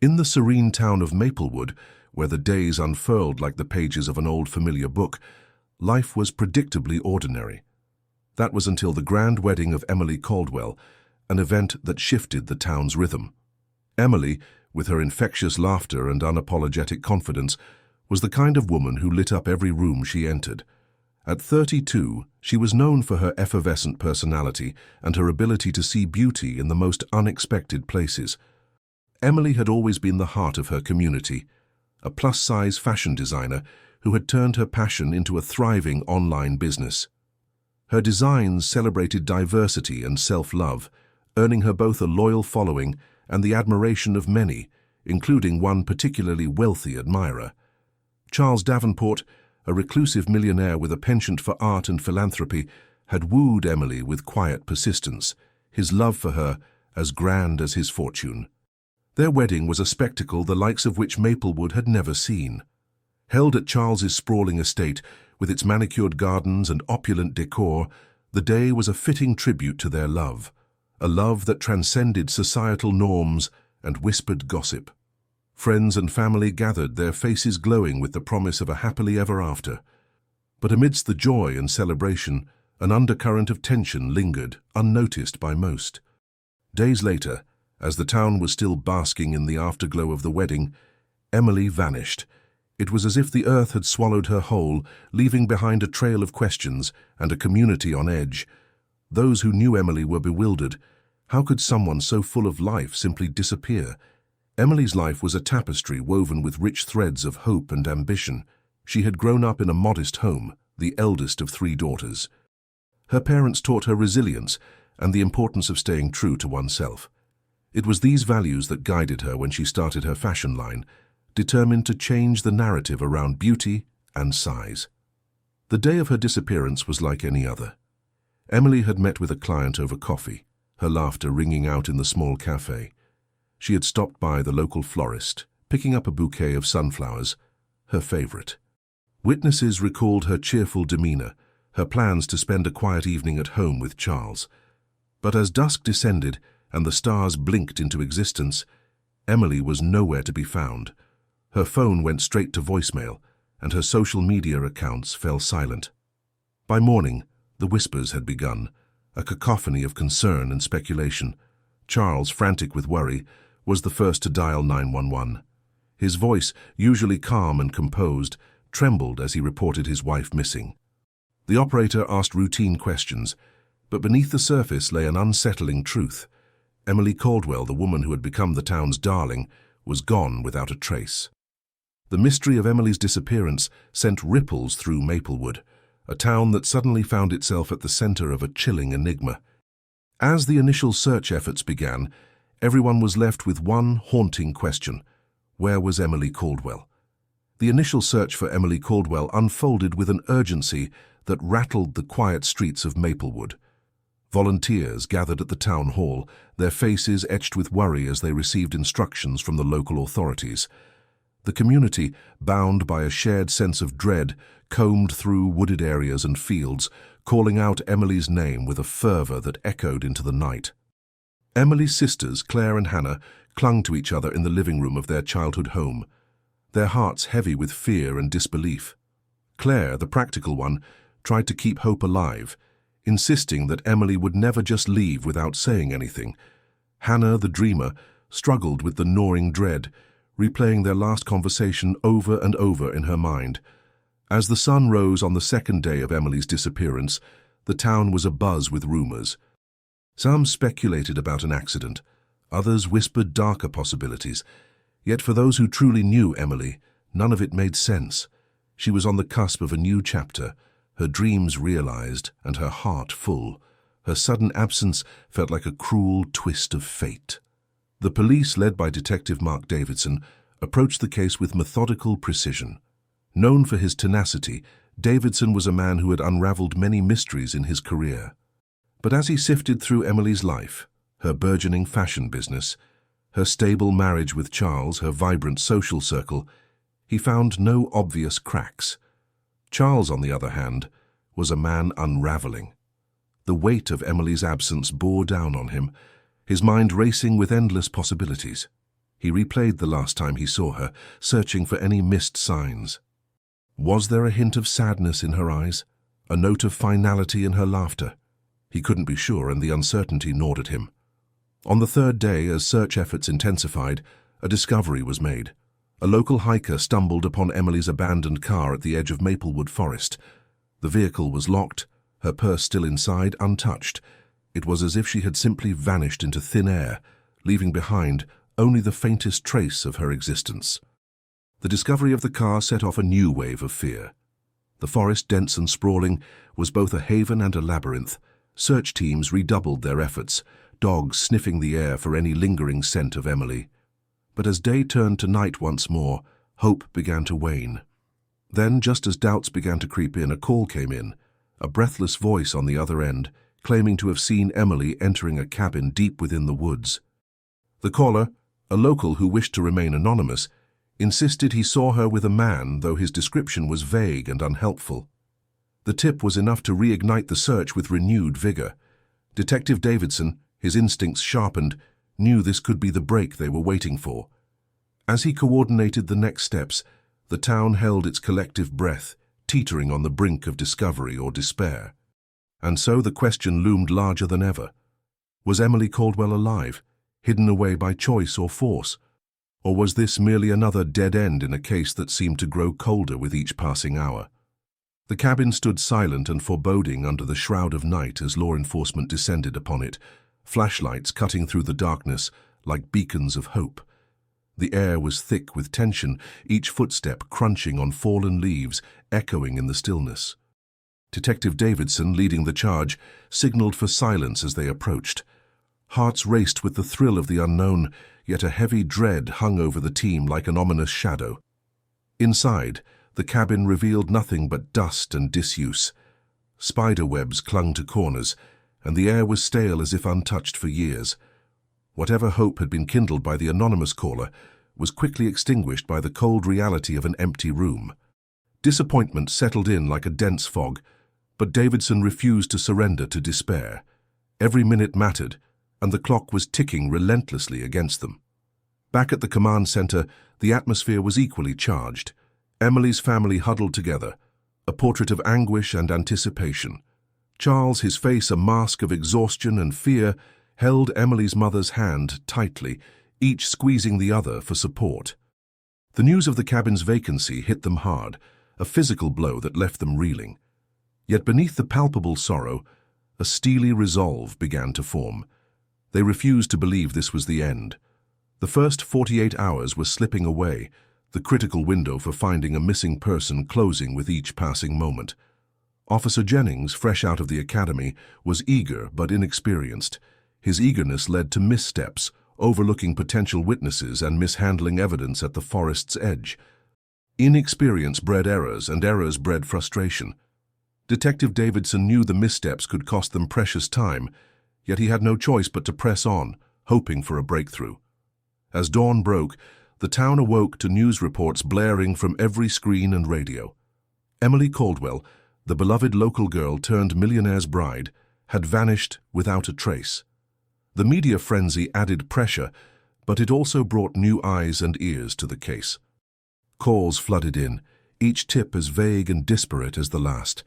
In the serene town of Maplewood, where the days unfurled like the pages of an old familiar book, life was predictably ordinary. That was until the grand wedding of Emily Caldwell, an event that shifted the town's rhythm. Emily, with her infectious laughter and unapologetic confidence, was the kind of woman who lit up every room she entered. At 32, she was known for her effervescent personality and her ability to see beauty in the most unexpected places. Emily had always been the heart of her community, a plus-size fashion designer who had turned her passion into a thriving online business. Her designs celebrated diversity and self-love, earning her both a loyal following and the admiration of many, including one particularly wealthy admirer. Charles Davenport, a reclusive millionaire with a penchant for art and philanthropy, had wooed Emily with quiet persistence, his love for her as grand as his fortune. Their wedding was a spectacle the likes of which Maplewood had never seen. Held at Charles's sprawling estate, with its manicured gardens and opulent decor, the day was a fitting tribute to their love, a love that transcended societal norms and whispered gossip. Friends and family gathered, their faces glowing with the promise of a happily ever after. But amidst the joy and celebration, an undercurrent of tension lingered, unnoticed by most. Days later, as the town was still basking in the afterglow of the wedding, Emily vanished. It was as if the earth had swallowed her whole, leaving behind a trail of questions and a community on edge. Those who knew Emily were bewildered. How could someone so full of life simply disappear? Emily's life was a tapestry woven with rich threads of hope and ambition. She had grown up in a modest home, the eldest of 3 daughters. Her parents taught her resilience and the importance of staying true to oneself. It was these values that guided her when she started her fashion line, determined to change the narrative around beauty and size. The day of her disappearance was like any other. Emily had met with a client over coffee, her laughter ringing out in the small cafe. She had stopped by the local florist, picking up a bouquet of sunflowers, her favorite. Witnesses recalled her cheerful demeanor, her plans to spend a quiet evening at home with Charles. But as dusk descended and the stars blinked into existence, Emily was nowhere to be found. Her phone went straight to voicemail, and her social media accounts fell silent. By morning, the whispers had begun, a cacophony of concern and speculation. Charles, frantic with worry, was the first to dial 911. His voice, usually calm and composed, trembled as he reported his wife missing. The operator asked routine questions, but beneath the surface lay an unsettling truth. Emily Caldwell, the woman who had become the town's darling, was gone without a trace. The mystery of Emily's disappearance sent ripples through Maplewood, a town that suddenly found itself at the center of a chilling enigma. As the initial search efforts began, everyone was left with one haunting question: where was Emily Caldwell? The initial search for Emily Caldwell unfolded with an urgency that rattled the quiet streets of Maplewood. Volunteers gathered at the town hall, their faces etched with worry as they received instructions from the local authorities. The community, bound by a shared sense of dread, combed through wooded areas and fields, calling out Emily's name with a fervor that echoed into the night. Emily's sisters, Claire and Hannah, clung to each other in the living room of their childhood home, their hearts heavy with fear and disbelief. Claire, the practical one, tried to keep hope alive, insisting that Emily would never just leave without saying anything. Hannah, the dreamer, struggled with the gnawing dread, replaying their last conversation over and over in her mind. As the sun rose on the second day of Emily's disappearance, the town was abuzz with rumors. Some speculated about an accident, others whispered darker possibilities. Yet for those who truly knew Emily, none of it made sense. She was on the cusp of a new chapter, her dreams realized and her heart full. Her sudden absence felt like a cruel twist of fate. The police, led by Detective Mark Davidson, approached the case with methodical precision. Known for his tenacity, Davidson was a man who had unraveled many mysteries in his career. But as he sifted through Emily's life, her burgeoning fashion business, her stable marriage with Charles, her vibrant social circle, he found no obvious cracks. Charles, on the other hand, was a man unraveling. The weight of Emily's absence bore down on him, his mind racing with endless possibilities. He replayed the last time he saw her, searching for any missed signs. Was there a hint of sadness in her eyes? A note of finality in her laughter? He couldn't be sure, and the uncertainty gnawed at him. On the third day, as search efforts intensified, a discovery was made. A local hiker stumbled upon Emily's abandoned car at the edge of Maplewood Forest. The vehicle was locked, her purse still inside, untouched. It was as if she had simply vanished into thin air, leaving behind only the faintest trace of her existence. The discovery of the car set off a new wave of fear. The forest, dense and sprawling, was both a haven and a labyrinth. Search teams redoubled their efforts, dogs sniffing the air for any lingering scent of Emily. But as day turned to night once more, hope began to wane. Then, just as doubts began to creep in, a call came in, a breathless voice on the other end, claiming to have seen Emily entering a cabin deep within the woods. The caller, a local who wished to remain anonymous, insisted he saw her with a man, though his description was vague and unhelpful. The tip was enough to reignite the search with renewed vigor. Detective Davidson, his instincts sharpened, knew this could be the break they were waiting for. As he coordinated the next steps, the town held its collective breath, teetering on the brink of discovery or despair. And so the question loomed larger than ever. Was Emily Caldwell alive, hidden away by choice or force? Or was this merely another dead end in a case that seemed to grow colder with each passing hour? The cabin stood silent and foreboding under the shroud of night as law enforcement descended upon it, flashlights cutting through the darkness like beacons of hope. The air was thick with tension, each footstep crunching on fallen leaves, echoing in the stillness. Detective Davidson, leading the charge, signaled for silence as they approached. Hearts raced with the thrill of the unknown, yet a heavy dread hung over the team like an ominous shadow. Inside, the cabin revealed nothing but dust and disuse. Spider webs clung to corners, and the air was stale as if untouched for years. Whatever hope had been kindled by the anonymous caller was quickly extinguished by the cold reality of an empty room. Disappointment settled in like a dense fog, but Davidson refused to surrender to despair. Every minute mattered, and the clock was ticking relentlessly against them. Back at the command center, the atmosphere was equally charged. Emily's family huddled together, a portrait of anguish and anticipation. Charles, his face a mask of exhaustion and fear, held Emily's mother's hand tightly, each squeezing the other for support. The news of the cabin's vacancy hit them hard, a physical blow that left them reeling. Yet beneath the palpable sorrow, a steely resolve began to form. They refused to believe this was the end. The first 48 hours were slipping away, the critical window for finding a missing person closing with each passing moment. Officer Jennings, fresh out of the academy, was eager but inexperienced. His eagerness led to missteps, overlooking potential witnesses and mishandling evidence at the forest's edge. Inexperience bred errors, and errors bred frustration. Detective Davidson knew the missteps could cost them precious time, yet he had no choice but to press on, hoping for a breakthrough. As dawn broke, the town awoke to news reports blaring from every screen and radio. Emily Caldwell, the beloved local girl turned millionaire's bride, had vanished without a trace. The media frenzy added pressure, but it also brought new eyes and ears to the case. Calls flooded in, each tip as vague and disparate as the last.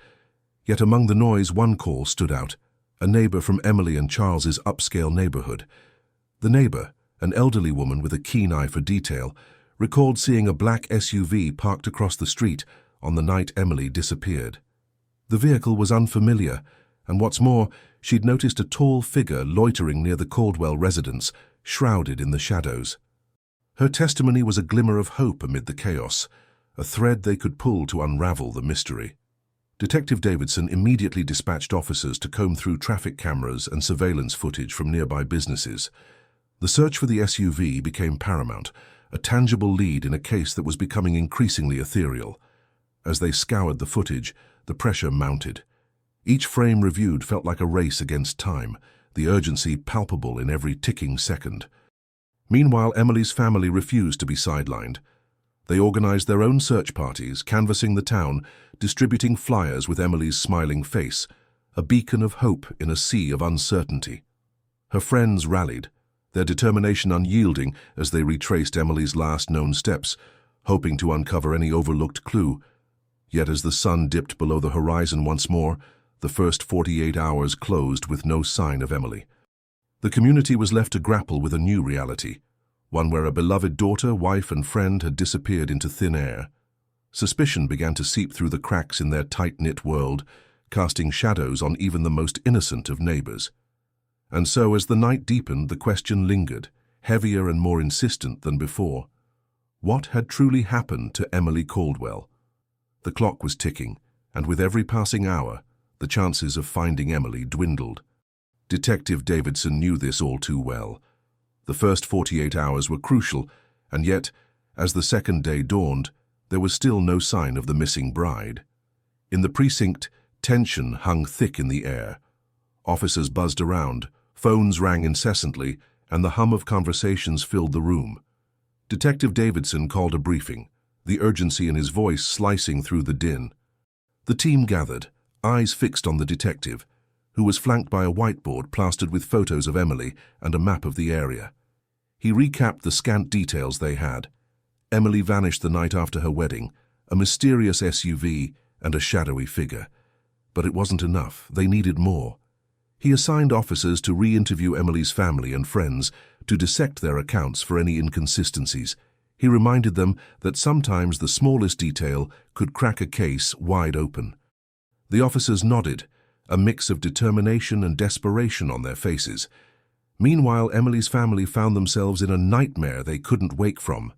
Yet among the noise, one call stood out, a neighbor from Emily and Charles's upscale neighborhood. The neighbor, an elderly woman with a keen eye for detail, recalled seeing a black SUV parked across the street on the night Emily disappeared. The vehicle was unfamiliar, and what's more, she'd noticed a tall figure loitering near the Caldwell residence, shrouded in the shadows. Her testimony was a glimmer of hope amid the chaos, a thread they could pull to unravel the mystery. Detective Davidson immediately dispatched officers to comb through traffic cameras and surveillance footage from nearby businesses. The search for the SUV became paramount, a tangible lead in a case that was becoming increasingly ethereal. As they scoured the footage, the pressure mounted. Each frame reviewed felt like a race against time, the urgency palpable in every ticking second. Meanwhile, Emily's family refused to be sidelined. They organized their own search parties, canvassing the town, distributing flyers with Emily's smiling face, a beacon of hope in a sea of uncertainty. Her friends rallied, their determination unyielding as they retraced Emily's last known steps, hoping to uncover any overlooked clue. Yet as the sun dipped below the horizon once more, the first 48 hours closed with no sign of Emily. The community was left to grapple with a new reality, one where a beloved daughter, wife, and friend had disappeared into thin air. Suspicion began to seep through the cracks in their tight-knit world, casting shadows on even the most innocent of neighbors. And so, as the night deepened, the question lingered, heavier and more insistent than before. What had truly happened to Emily Caldwell? The clock was ticking, and with every passing hour, the chances of finding Emily dwindled. Detective Davidson knew this all too well. The first 48 hours were crucial, and yet, as the second day dawned, there was still no sign of the missing bride. In the precinct, tension hung thick in the air. Officers buzzed around, phones rang incessantly, and the hum of conversations filled the room. Detective Davidson called a briefing, the urgency in his voice slicing through the din. The team gathered, eyes fixed on the detective, who was flanked by a whiteboard plastered with photos of Emily and a map of the area. He recapped the scant details they had. Emily vanished the night after her wedding, a mysterious SUV and a shadowy figure. But it wasn't enough. They needed more. He assigned officers to re-interview Emily's family and friends to dissect their accounts for any inconsistencies. He reminded them that sometimes the smallest detail could crack a case wide open. The officers nodded, a mix of determination and desperation on their faces. Meanwhile, Emily's family found themselves in a nightmare they couldn't wake from.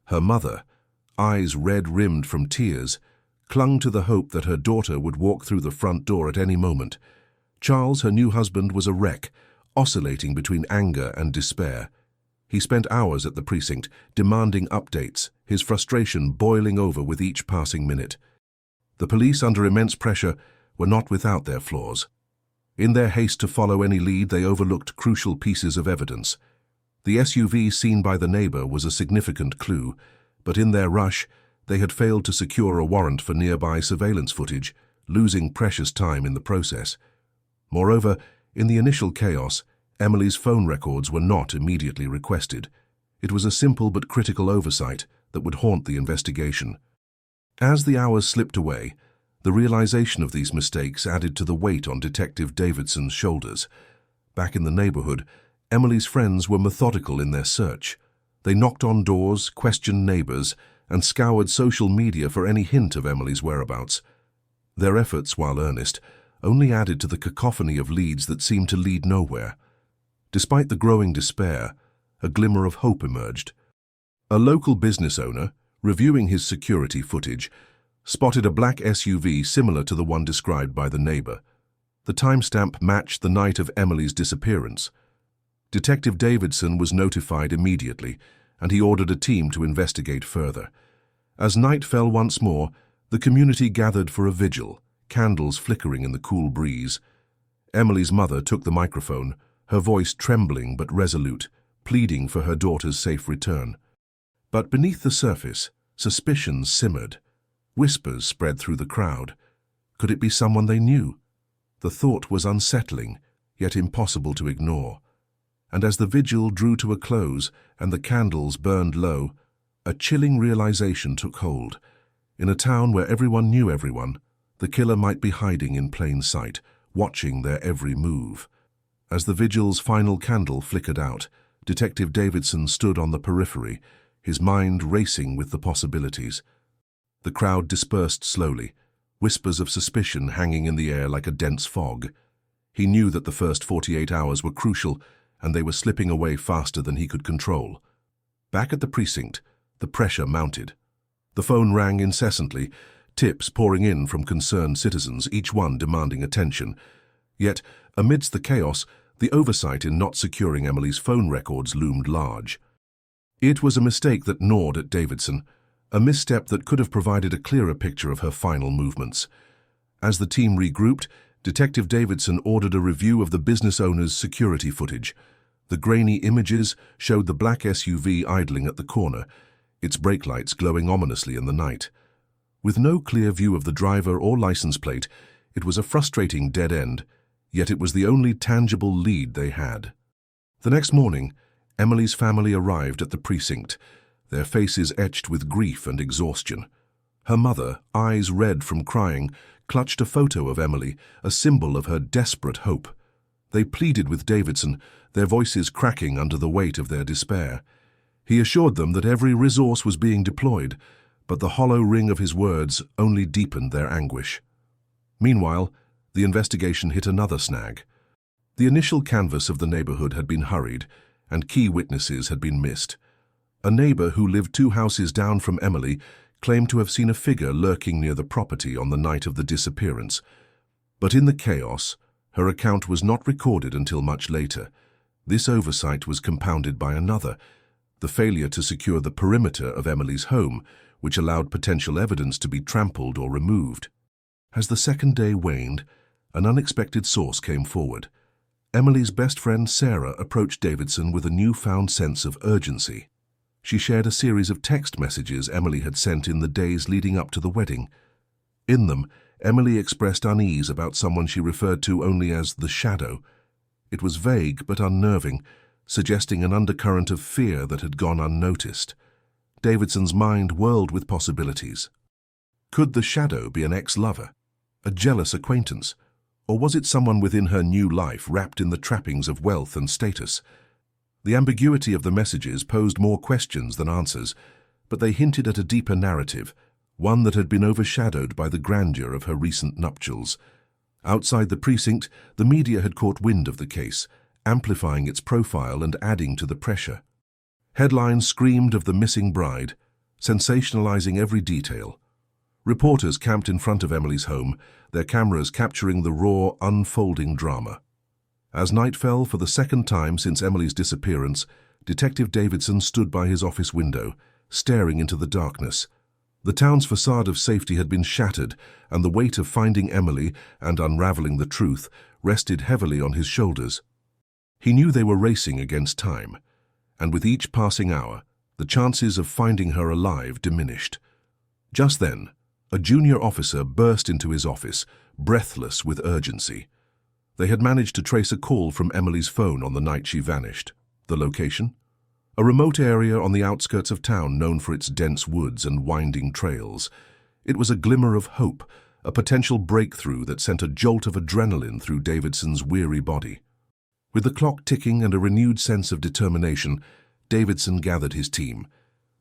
Her mother, eyes red-rimmed from tears, clung to the hope that her daughter would walk through the front door at any moment. Charles, her new husband, was a wreck, oscillating between anger and despair. He spent hours at the precinct, demanding updates, his frustration boiling over with each passing minute. The police, under immense pressure, were not without their flaws. In their haste to follow any lead, they overlooked crucial pieces of evidence. The SUV seen by the neighbor was a significant clue, but in their rush, they had failed to secure a warrant for nearby surveillance footage, losing precious time in the process. Moreover, in the initial chaos, Emily's phone records were not immediately requested. It was a simple but critical oversight that would haunt the investigation. As the hours slipped away, the realization of these mistakes added to the weight on Detective Davidson's shoulders. Back in the neighborhood, Emily's friends were methodical in their search. They knocked on doors, questioned neighbors, and scoured social media for any hint of Emily's whereabouts. Their efforts, while earnest, only added to the cacophony of leads that seemed to lead nowhere. Despite the growing despair, a glimmer of hope emerged. A local business owner, reviewing his security footage, spotted a black SUV similar to the one described by the neighbor. The timestamp matched the night of Emily's disappearance. Detective Davidson was notified immediately, and he ordered a team to investigate further. As night fell once more, the community gathered for a vigil, candles flickering in the cool breeze. Emily's mother took the microphone, her voice trembling but resolute, pleading for her daughter's safe return. But beneath the surface, suspicions simmered. Whispers spread through the crowd. Could it be someone they knew? The thought was unsettling, yet impossible to ignore. And as the vigil drew to a close and the candles burned low, a chilling realization took hold. In a town where everyone knew everyone, the killer might be hiding in plain sight, watching their every move. As the vigil's final candle flickered out, Detective Davidson stood on the periphery, his mind racing with the possibilities. The crowd dispersed slowly, whispers of suspicion hanging in the air like a dense fog. He knew that the first 48 hours were crucial, and they were slipping away faster than he could control. Back at the precinct, the pressure mounted. The phone rang incessantly, tips pouring in from concerned citizens, each one demanding attention. Yet, amidst the chaos, the oversight in not securing Emily's phone records loomed large. It was a mistake that gnawed at Davidson, a misstep that could have provided a clearer picture of her final movements. As the team regrouped, Detective Davidson ordered a review of the business owner's security footage. The grainy images showed the black SUV idling at the corner, its brake lights glowing ominously in the night. With no clear view of the driver or license plate, it was a frustrating dead end, yet it was the only tangible lead they had. The next morning, Emily's family arrived at the precinct, their faces etched with grief and exhaustion. Her mother, eyes red from crying, clutched a photo of Emily, a symbol of her desperate hope. They pleaded with Davidson, their voices cracking under the weight of their despair. He assured them that every resource was being deployed, but the hollow ring of his words only deepened their anguish. Meanwhile, the investigation hit another snag. The initial canvass of the neighborhood had been hurried, and key witnesses had been missed. A neighbor who lived 2 houses down from Emily claimed to have seen a figure lurking near the property on the night of the disappearance. But in the chaos, her account was not recorded until much later. This oversight was compounded by another, the failure to secure the perimeter of Emily's home, which allowed potential evidence to be trampled or removed. As the second day waned, an unexpected source came forward. Emily's best friend Sarah approached Davidson with a newfound sense of urgency. She shared a series of text messages Emily had sent in the days leading up to the wedding. In them, Emily expressed unease about someone she referred to only as the shadow. It was vague but unnerving, suggesting an undercurrent of fear that had gone unnoticed. Davidson's mind whirled with possibilities. Could the shadow be an ex-lover, a jealous acquaintance, or was it someone within her new life wrapped in the trappings of wealth and status? The ambiguity of the messages posed more questions than answers, but they hinted at a deeper narrative, one that had been overshadowed by the grandeur of her recent nuptials. Outside the precinct, the media had caught wind of the case, amplifying its profile and adding to the pressure. Headlines screamed of the missing bride, sensationalizing every detail. Reporters camped in front of Emily's home, their cameras capturing the raw, unfolding drama. As night fell for the second time since Emily's disappearance, Detective Davidson stood by his office window, staring into the darkness. The town's facade of safety had been shattered, and the weight of finding Emily and unraveling the truth rested heavily on his shoulders. He knew they were racing against time, and with each passing hour, the chances of finding her alive diminished. Just then, a junior officer burst into his office, breathless with urgency. They had managed to trace a call from Emily's phone on the night she vanished. The location? A remote area on the outskirts of town known for its dense woods and winding trails. It was a glimmer of hope, a potential breakthrough that sent a jolt of adrenaline through Davidson's weary body. With the clock ticking and a renewed sense of determination, Davidson gathered his team.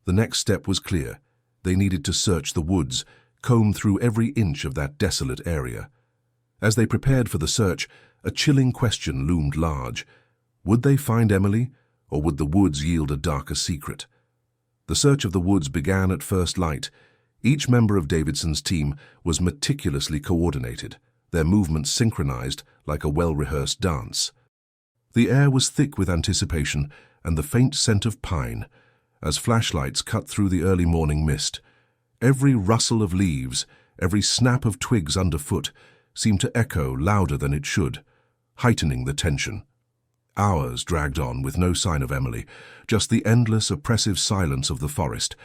The next step was clear. They needed to search the woods, comb through every inch of that desolate area. As they prepared for the search, a chilling question loomed large. Would they find Emily, or would the woods yield a darker secret? The search of the woods began at first light. Each member of Davidson's team was meticulously coordinated, their movements synchronized like a well-rehearsed dance. The air was thick with anticipation and the faint scent of pine, as flashlights cut through the early morning mist. Every rustle of leaves, every snap of twigs underfoot, seemed to echo louder than it should, heightening the tension. Hours dragged on with no sign of Emily, just the endless, oppressive silence of the forest.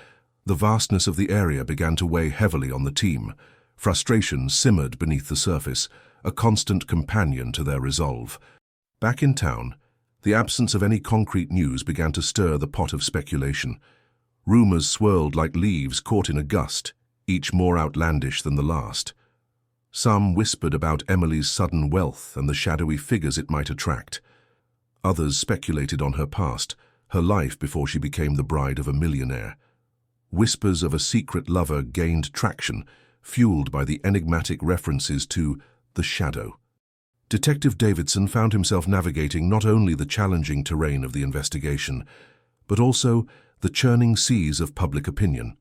The vastness of the area began to weigh heavily on the team. Frustration simmered beneath the surface, a constant companion to their resolve. Back in town, the absence of any concrete news began to stir the pot of speculation. Rumors swirled like leaves caught in a gust, each more outlandish than the last. Some whispered about Emily's sudden wealth and the shadowy figures it might attract. Others speculated on her past, her life before she became the bride of a millionaire. Whispers of a secret lover gained traction, fueled by the enigmatic references to the shadow. Detective Davidson found himself navigating not only the challenging terrain of the investigation, but also the churning seas of public opinion.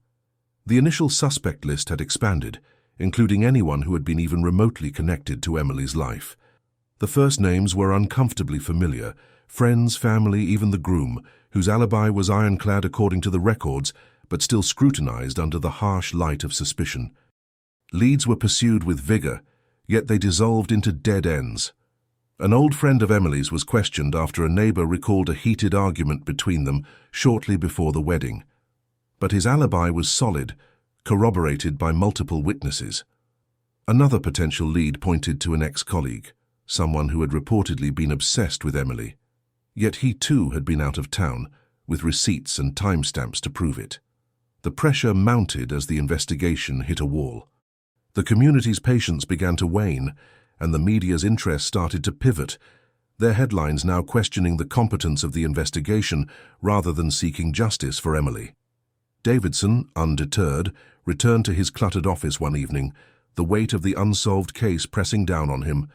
The initial suspect list had expanded, including anyone who had been even remotely connected to Emily's life. The first names were uncomfortably familiar, friends, family, even the groom, whose alibi was ironclad according to the records, but still scrutinized under the harsh light of suspicion. Leads were pursued with vigor, yet they dissolved into dead ends. An old friend of Emily's was questioned after a neighbor recalled a heated argument between them shortly before the wedding. But his alibi was solid, corroborated by multiple witnesses. Another potential lead pointed to an ex-colleague, someone who had reportedly been obsessed with Emily. Yet he too had been out of town, with receipts and timestamps to prove it. The pressure mounted as the investigation hit a wall. The community's patience began to wane, and the media's interest started to pivot, their headlines now questioning the competence of the investigation rather than seeking justice for Emily. Davidson, undeterred, returned to his cluttered office one evening, the weight of the unsolved case pressing down on him.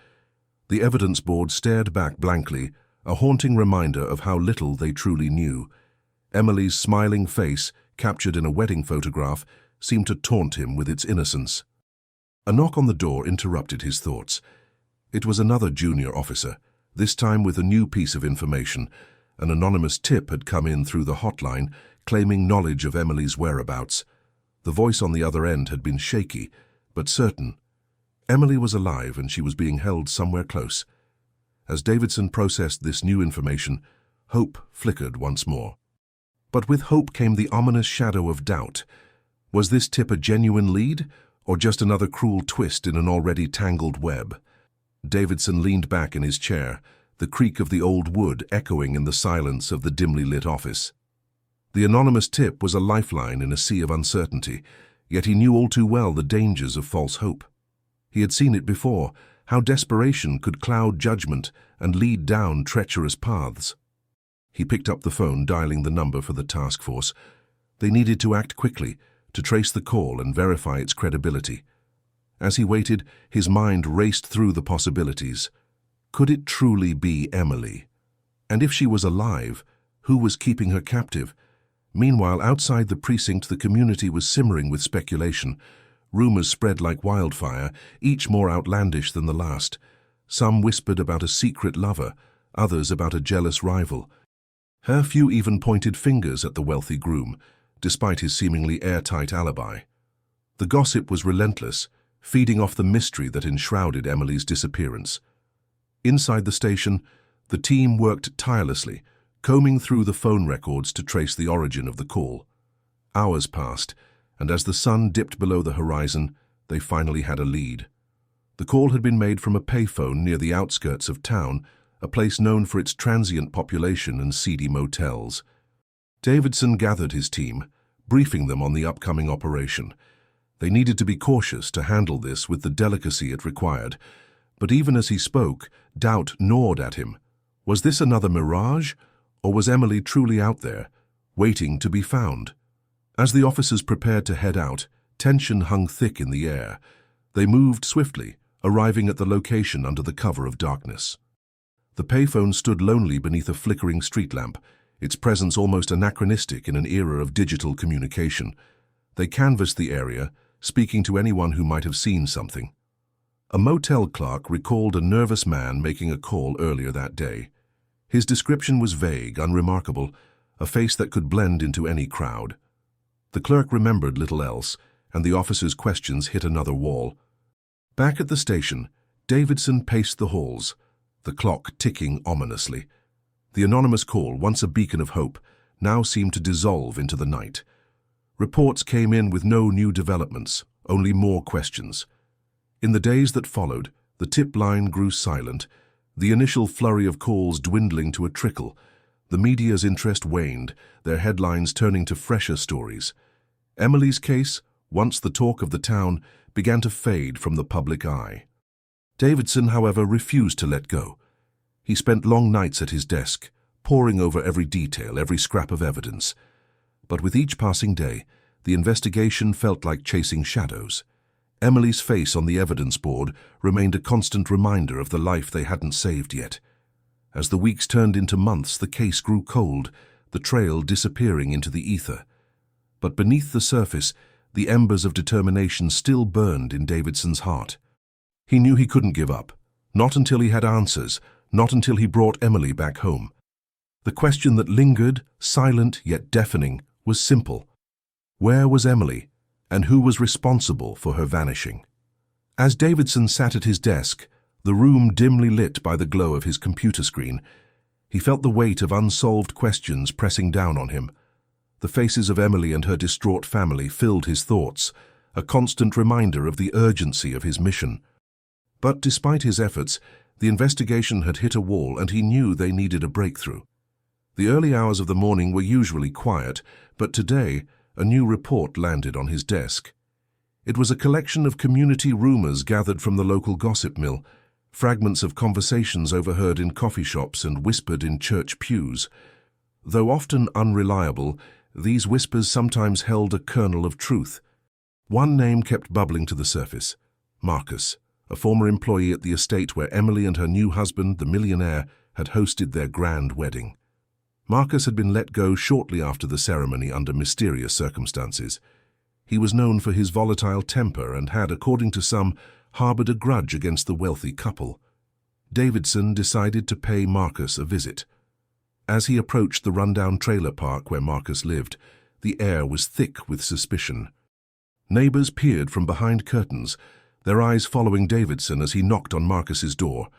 The evidence board stared back blankly, a haunting reminder of how little they truly knew. Emily's smiling face, captured in a wedding photograph, seemed to taunt him with its innocence. A knock on the door interrupted his thoughts. It was another junior officer, this time with a new piece of information. An anonymous tip had come in through the hotline, claiming knowledge of Emily's whereabouts. The voice on the other end had been shaky, but certain. Emily was alive and she was being held somewhere close. As Davidson processed this new information, hope flickered once more. But with hope came the ominous shadow of doubt. Was this tip a genuine lead, or just another cruel twist in an already tangled web? Davidson leaned back in his chair, the creak of the old wood echoing in the silence of the dimly lit office. The anonymous tip was a lifeline in a sea of uncertainty, yet he knew all too well the dangers of false hope. He had seen it before, how desperation could cloud judgment and lead down treacherous paths. He picked up the phone, dialing the number for the task force. They needed to act quickly, to trace the call and verify its credibility. As he waited, his mind raced through the possibilities. Could it truly be Emily? And if she was alive, who was keeping her captive? Meanwhile, outside the precinct, the community was simmering with speculation. Rumors spread like wildfire, each more outlandish than the last. Some whispered about a secret lover, others about a jealous rival. A few even pointed fingers at the wealthy groom, despite his seemingly airtight alibi. The gossip was relentless, feeding off the mystery that enshrouded Emily's disappearance. Inside the station, the team worked tirelessly, combing through the phone records to trace the origin of the call. Hours passed, and as the sun dipped below the horizon, they finally had a lead. The call had been made from a payphone near the outskirts of town, a place known for its transient population and seedy motels. Davidson gathered his team, briefing them on the upcoming operation. They needed to be cautious to handle this with the delicacy it required. But even as he spoke, doubt gnawed at him. Was this another mirage, or was Emily truly out there, waiting to be found? As the officers prepared to head out, tension hung thick in the air. They moved swiftly, arriving at the location under the cover of darkness. The payphone stood lonely beneath a flickering street lamp, its presence almost anachronistic in an era of digital communication. They canvassed the area, speaking to anyone who might have seen something. A motel clerk recalled a nervous man making a call earlier that day. His description was vague, unremarkable, a face that could blend into any crowd. The clerk remembered little else, and the officer's questions hit another wall. Back at the station, Davidson paced the halls, the clock ticking ominously. The anonymous call, once a beacon of hope, now seemed to dissolve into the night. Reports came in with no new developments, only more questions. In the days that followed, the tip line grew silent, the initial flurry of calls dwindling to a trickle. The media's interest waned, their headlines turning to fresher stories. Emily's case, once the talk of the town, began to fade from the public eye. Davidson, however, refused to let go. He spent long nights at his desk, poring over every detail, every scrap of evidence. But with each passing day, the investigation felt like chasing shadows. Emily's face on the evidence board remained a constant reminder of the life they hadn't saved yet. As the weeks turned into months, the case grew cold, the trail disappearing into the ether. But beneath the surface, the embers of determination still burned in Davidson's heart. He knew he couldn't give up, not until he had answers, not until he brought Emily back home. The question that lingered, silent yet deafening, was simple. Where was Emily, and who was responsible for her vanishing? As Davidson sat at his desk, the room dimly lit by the glow of his computer screen, he felt the weight of unsolved questions pressing down on him. The faces of Emily and her distraught family filled his thoughts, a constant reminder of the urgency of his mission. But despite his efforts, the investigation had hit a wall and he knew they needed a breakthrough. The early hours of the morning were usually quiet, but today a new report landed on his desk. It was a collection of community rumors gathered from the local gossip mill, fragments of conversations overheard in coffee shops and whispered in church pews. Though often unreliable, these whispers sometimes held a kernel of truth. One name kept bubbling to the surface: Marcus, a former employee at the estate where Emily and her new husband, the millionaire, had hosted their grand wedding. Marcus had been let go shortly after the ceremony under mysterious circumstances. He was known for his volatile temper and had, according to some, harbored a grudge against the wealthy couple. Davidson decided to pay Marcus a visit. As he approached the rundown trailer park where Marcus lived, the air was thick with suspicion. Neighbors peered from behind curtains, their eyes following Davidson as he knocked on Marcus's door.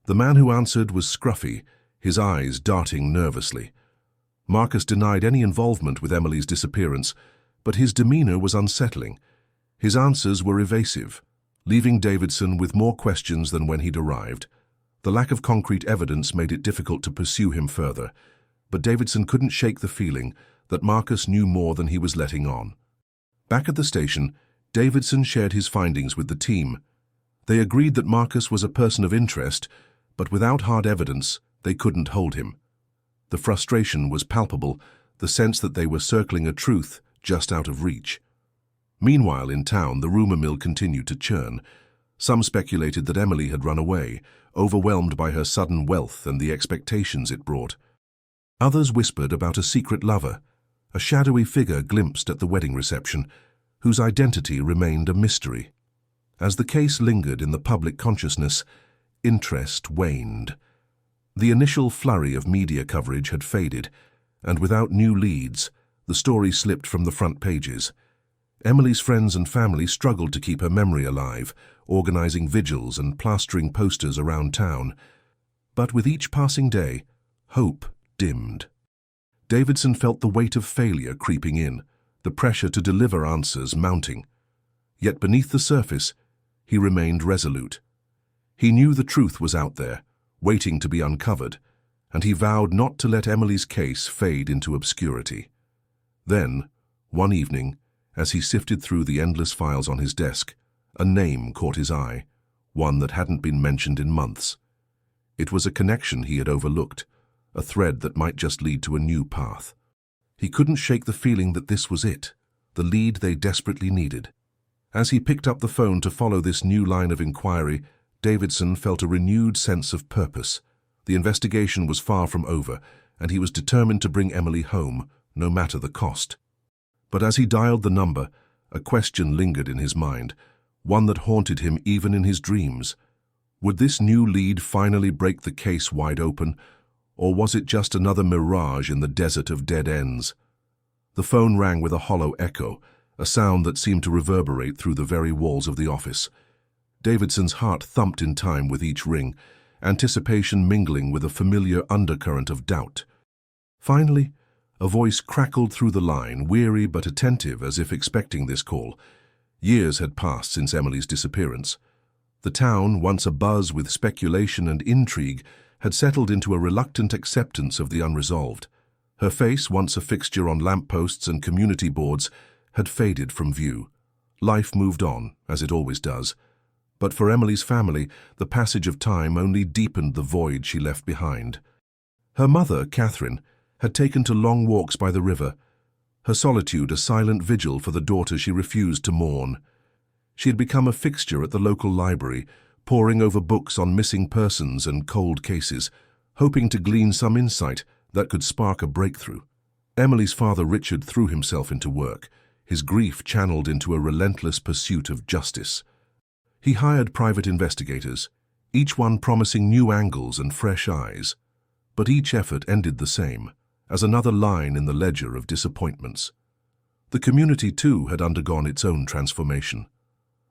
The man who answered was scruffy, his eyes darting nervously. Marcus denied any involvement with Emily's disappearance, but his demeanor was unsettling. His answers were evasive, leaving Davidson with more questions than when he'd arrived. The lack of concrete evidence made it difficult to pursue him further, but Davidson couldn't shake the feeling that Marcus knew more than he was letting on. Back at the station, Davidson shared his findings with the team. They agreed that Marcus was a person of interest, but without hard evidence, they couldn't hold him. The frustration was palpable, the sense that they were circling a truth just out of reach. Meanwhile, in town, the rumor mill continued to churn. Some speculated that Emily had run away, overwhelmed by her sudden wealth and the expectations it brought. Others whispered about a secret lover, a shadowy figure glimpsed at the wedding reception, whose identity remained a mystery. As the case lingered in the public consciousness, interest waned. The initial flurry of media coverage had faded, and without new leads, the story slipped from the front pages. Emily's friends and family struggled to keep her memory alive, organizing vigils and plastering posters around town. But with each passing day, hope dimmed. Davidson felt the weight of failure creeping in, the pressure to deliver answers mounting. Yet beneath the surface, he remained resolute. He knew the truth was out there, waiting to be uncovered, and he vowed not to let Emily's case fade into obscurity. Then, one evening, as he sifted through the endless files on his desk, a name caught his eye, one that hadn't been mentioned in months. It was a connection he had overlooked, a thread that might just lead to a new path. He couldn't shake the feeling that this was it, the lead they desperately needed. As he picked up the phone to follow this new line of inquiry, Davidson felt a renewed sense of purpose. The investigation was far from over, and he was determined to bring Emily home, no matter the cost. But as he dialed the number, a question lingered in his mind, one that haunted him even in his dreams. Would this new lead finally break the case wide open, or was it just another mirage in the desert of dead ends? The phone rang with a hollow echo, a sound that seemed to reverberate through the very walls of the office. Davidson's heart thumped in time with each ring, anticipation mingling with a familiar undercurrent of doubt. Finally, a voice crackled through the line, weary but attentive as if expecting this call. Years had passed since Emily's disappearance. The town, once abuzz with speculation and intrigue, had settled into a reluctant acceptance of the unresolved. Her face, once a fixture on lampposts and community boards, had faded from view. Life moved on, as it always does. But for Emily's family, the passage of time only deepened the void she left behind. Her mother, Catherine, had taken to long walks by the river, her solitude a silent vigil for the daughter she refused to mourn. She had become a fixture at the local library, poring over books on missing persons and cold cases, hoping to glean some insight that could spark a breakthrough. Emily's father, Richard, threw himself into work, his grief channeled into a relentless pursuit of justice. He hired private investigators, each one promising new angles and fresh eyes. But each effort ended the same, as another line in the ledger of disappointments. The community, too, had undergone its own transformation.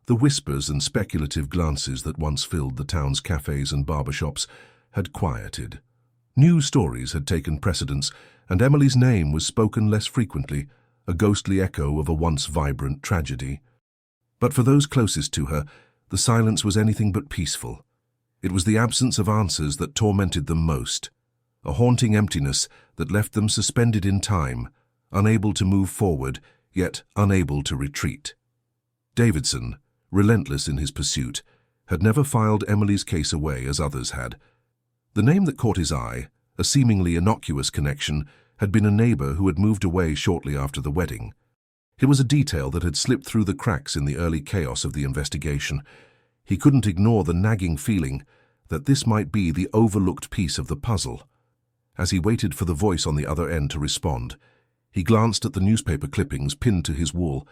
The whispers and speculative glances that once filled the town's cafes and barbershops had quieted. New stories had taken precedence, and Emily's name was spoken less frequently, a ghostly echo of a once vibrant tragedy. But for those closest to her, the silence was anything but peaceful. It was the absence of answers that tormented them most. a haunting emptiness that left them suspended in time, unable to move forward, yet unable to retreat. Davidson, relentless in his pursuit, had never filed Emily's case away as others had. The name that caught his eye, a seemingly innocuous connection, had been a neighbor who had moved away shortly after the wedding. It was a detail that had slipped through the cracks in the early chaos of the investigation. He couldn't ignore the nagging feeling that this might be the overlooked piece of the puzzle. As he waited for the voice on the other end to respond, he glanced at the newspaper clippings pinned to his wall,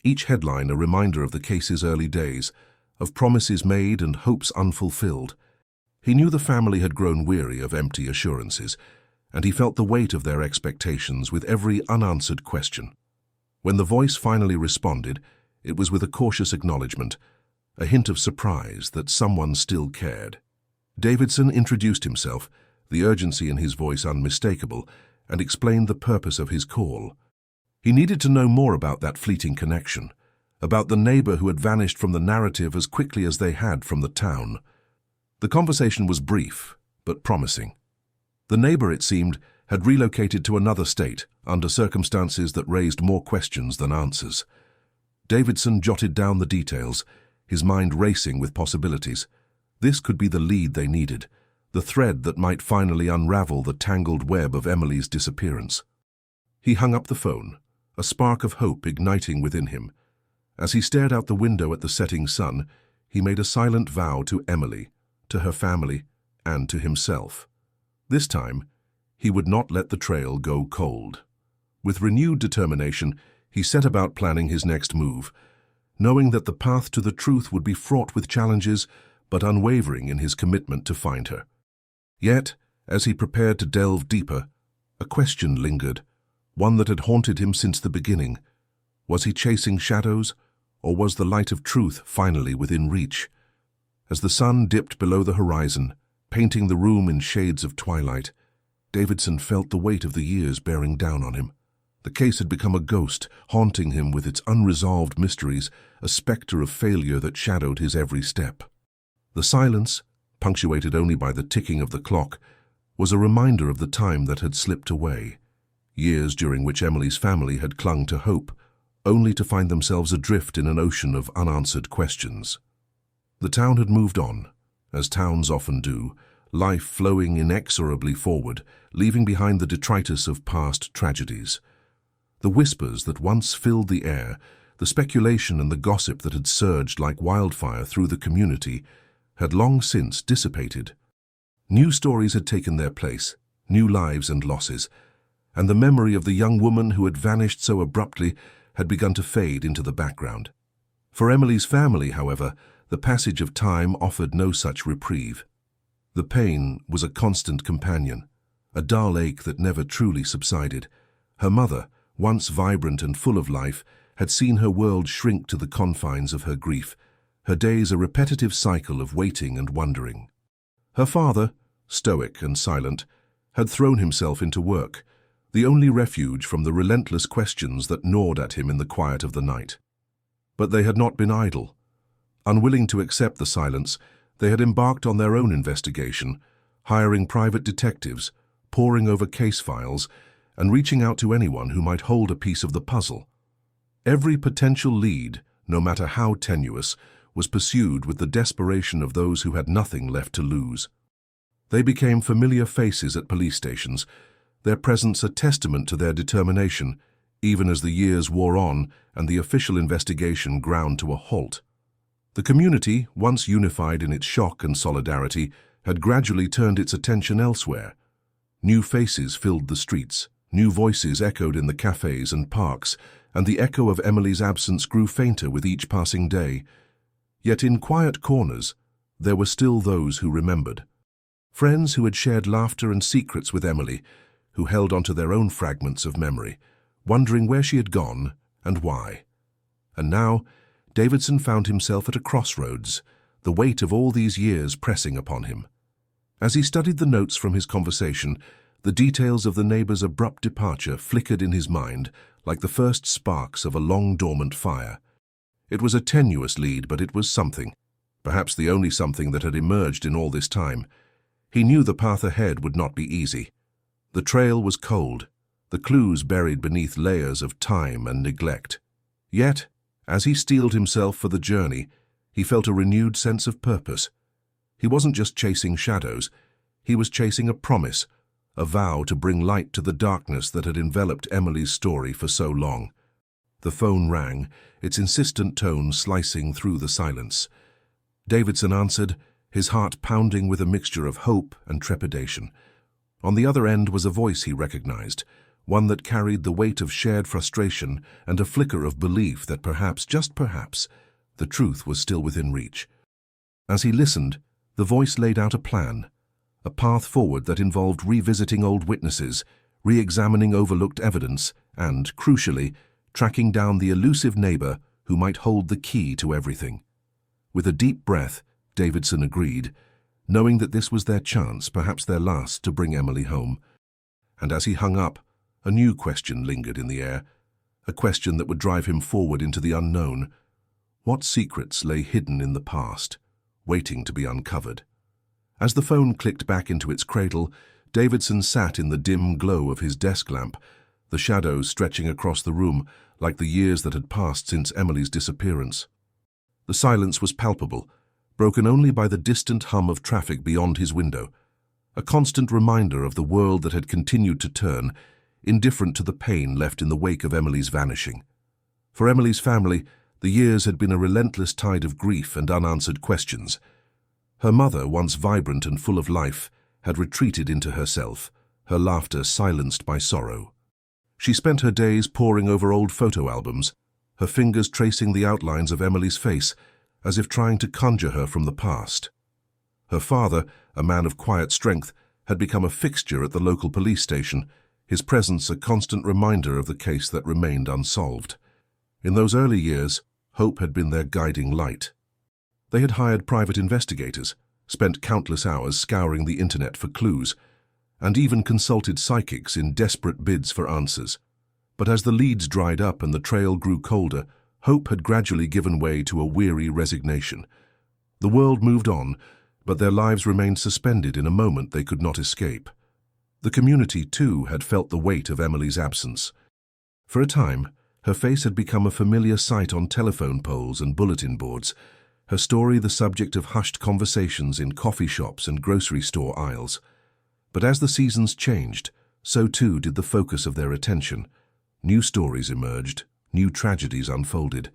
each headline a reminder of the case's early days, of promises made and hopes unfulfilled. He knew the family had grown weary of empty assurances, and he felt the weight of their expectations with every unanswered question. When the voice finally responded, it was with a cautious acknowledgement, a hint of surprise that someone still cared. Davidson introduced himself, the urgency in his voice unmistakable, and explained the purpose of his call. He needed to know more about that fleeting connection, about the neighbor who had vanished from the narrative as quickly as they had from the town. The conversation was brief, but promising. The neighbor, it seemed, had relocated to another state under circumstances that raised more questions than answers. Davidson jotted down the details, his mind racing with possibilities. This could be the lead they needed, the thread that might finally unravel the tangled web of Emily's disappearance. He hung up the phone, a spark of hope igniting within him. As he stared out the window at the setting sun, he made a silent vow to Emily, to her family, and to himself. This time, he would not let the trail go cold. With renewed determination, he set about planning his next move, knowing that the path to the truth would be fraught with challenges, but unwavering in his commitment to find her. Yet, as he prepared to delve deeper, a question lingered, one that had haunted him since the beginning. Was he chasing shadows, or was the light of truth finally within reach? As the sun dipped below the horizon, painting the room in shades of twilight, Davidson felt the weight of the years bearing down on him. The case had become a ghost, haunting him with its unresolved mysteries, a specter of failure that shadowed his every step. The silence, punctuated only by the ticking of the clock, was a reminder of the time that had slipped away, years during which Emily's family had clung to hope, only to find themselves adrift in an ocean of unanswered questions. The town had moved on, as towns often do, life flowing inexorably forward, leaving behind the detritus of past tragedies. The whispers that once filled the air, the speculation and the gossip that had surged like wildfire through the community, had long since dissipated. New stories had taken their place, new lives and losses, and the memory of the young woman who had vanished so abruptly had begun to fade into the background. For Emily's family, however, the passage of time offered no such reprieve. The pain was a constant companion, a dull ache that never truly subsided. Her mother, once vibrant and full of life, had seen her world shrink to the confines of her grief, her days a repetitive cycle of waiting and wondering. Her father, stoic and silent, had thrown himself into work, the only refuge from the relentless questions that gnawed at him in the quiet of the night. But they had not been idle. Unwilling to accept the silence, they had embarked on their own investigation, hiring private detectives, poring over case files, and reaching out to anyone who might hold a piece of the puzzle. Every potential lead, no matter how tenuous, was pursued with the desperation of those who had nothing left to lose. They became familiar faces at police stations, their presence a testament to their determination, even as the years wore on and the official investigation ground to a halt. The community, once unified in its shock and solidarity, had gradually turned its attention elsewhere. New faces filled the streets, new voices echoed in the cafes and parks, and the echo of Emily's absence grew fainter with each passing day. Yet in quiet corners, there were still those who remembered. Friends who had shared laughter and secrets with Emily, who held onto their own fragments of memory, wondering where she had gone and why. And now, Davidson found himself at a crossroads, the weight of all these years pressing upon him. As he studied the notes from his conversation, the details of the neighbor's abrupt departure flickered in his mind like the first sparks of a long-dormant fire. It was a tenuous lead, but it was something, perhaps the only something that had emerged in all this time. He knew the path ahead would not be easy, The trail was cold, the clues buried beneath layers of time and neglect. Yet, as he steeled himself for the journey, he felt a renewed sense of purpose. He wasn't just chasing shadows, he was chasing a promise, a vow to bring light to the darkness that had enveloped Emily's story for so long. The phone rang, its insistent tone slicing through the silence. Davidson answered, his heart pounding with a mixture of hope and trepidation. On the other end was a voice he recognized, one that carried the weight of shared frustration and a flicker of belief that perhaps, just perhaps, the truth was still within reach. As he listened, the voice laid out a plan, a path forward that involved revisiting old witnesses, re-examining overlooked evidence, and, crucially, tracking down the elusive neighbor who might hold the key to everything. With a deep breath, Davidson agreed, knowing that this was their chance, perhaps their last, to bring Emily home. And as he hung up, a new question lingered in the air, a question that would drive him forward into the unknown. What secrets lay hidden in the past, waiting to be uncovered? As the phone clicked back into its cradle, Davidson sat in the dim glow of his desk lamp, the shadows stretching across the room like the years that had passed since Emily's disappearance. The silence was palpable, broken only by the distant hum of traffic beyond his window, a constant reminder of the world that had continued to turn, indifferent to the pain left in the wake of Emily's vanishing. For Emily's family, the years had been a relentless tide of grief and unanswered questions. Her mother, once vibrant and full of life, had retreated into herself, her laughter silenced by sorrow. She spent her days poring over old photo albums, her fingers tracing the outlines of Emily's face, as if trying to conjure her from the past. Her father, a man of quiet strength, had become a fixture at the local police station, his presence a constant reminder of the case that remained unsolved. In those early years, hope had been their guiding light. They had hired private investigators, spent countless hours scouring the internet for clues, and even consulted psychics in desperate bids for answers. But as the leads dried up and the trail grew colder, hope had gradually given way to a weary resignation. The world moved on, but their lives remained suspended in a moment they could not escape. The community, too, had felt the weight of Emily's absence. For a time, her face had become a familiar sight on telephone poles and bulletin boards, her story the subject of hushed conversations in coffee shops and grocery store aisles. But as the seasons changed, so too did the focus of their attention. New stories emerged, new tragedies unfolded,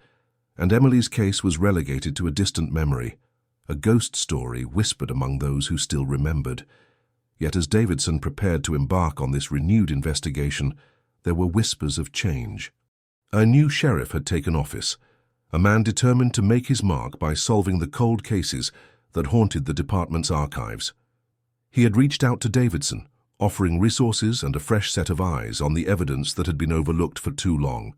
and Emily's case was relegated to a distant memory, a ghost story whispered among those who still remembered. Yet as Davidson prepared to embark on this renewed investigation, there were whispers of change. A new sheriff had taken office, a man determined to make his mark by solving the cold cases that haunted the department's archives. He had reached out to Davidson, offering resources and a fresh set of eyes on the evidence that had been overlooked for too long.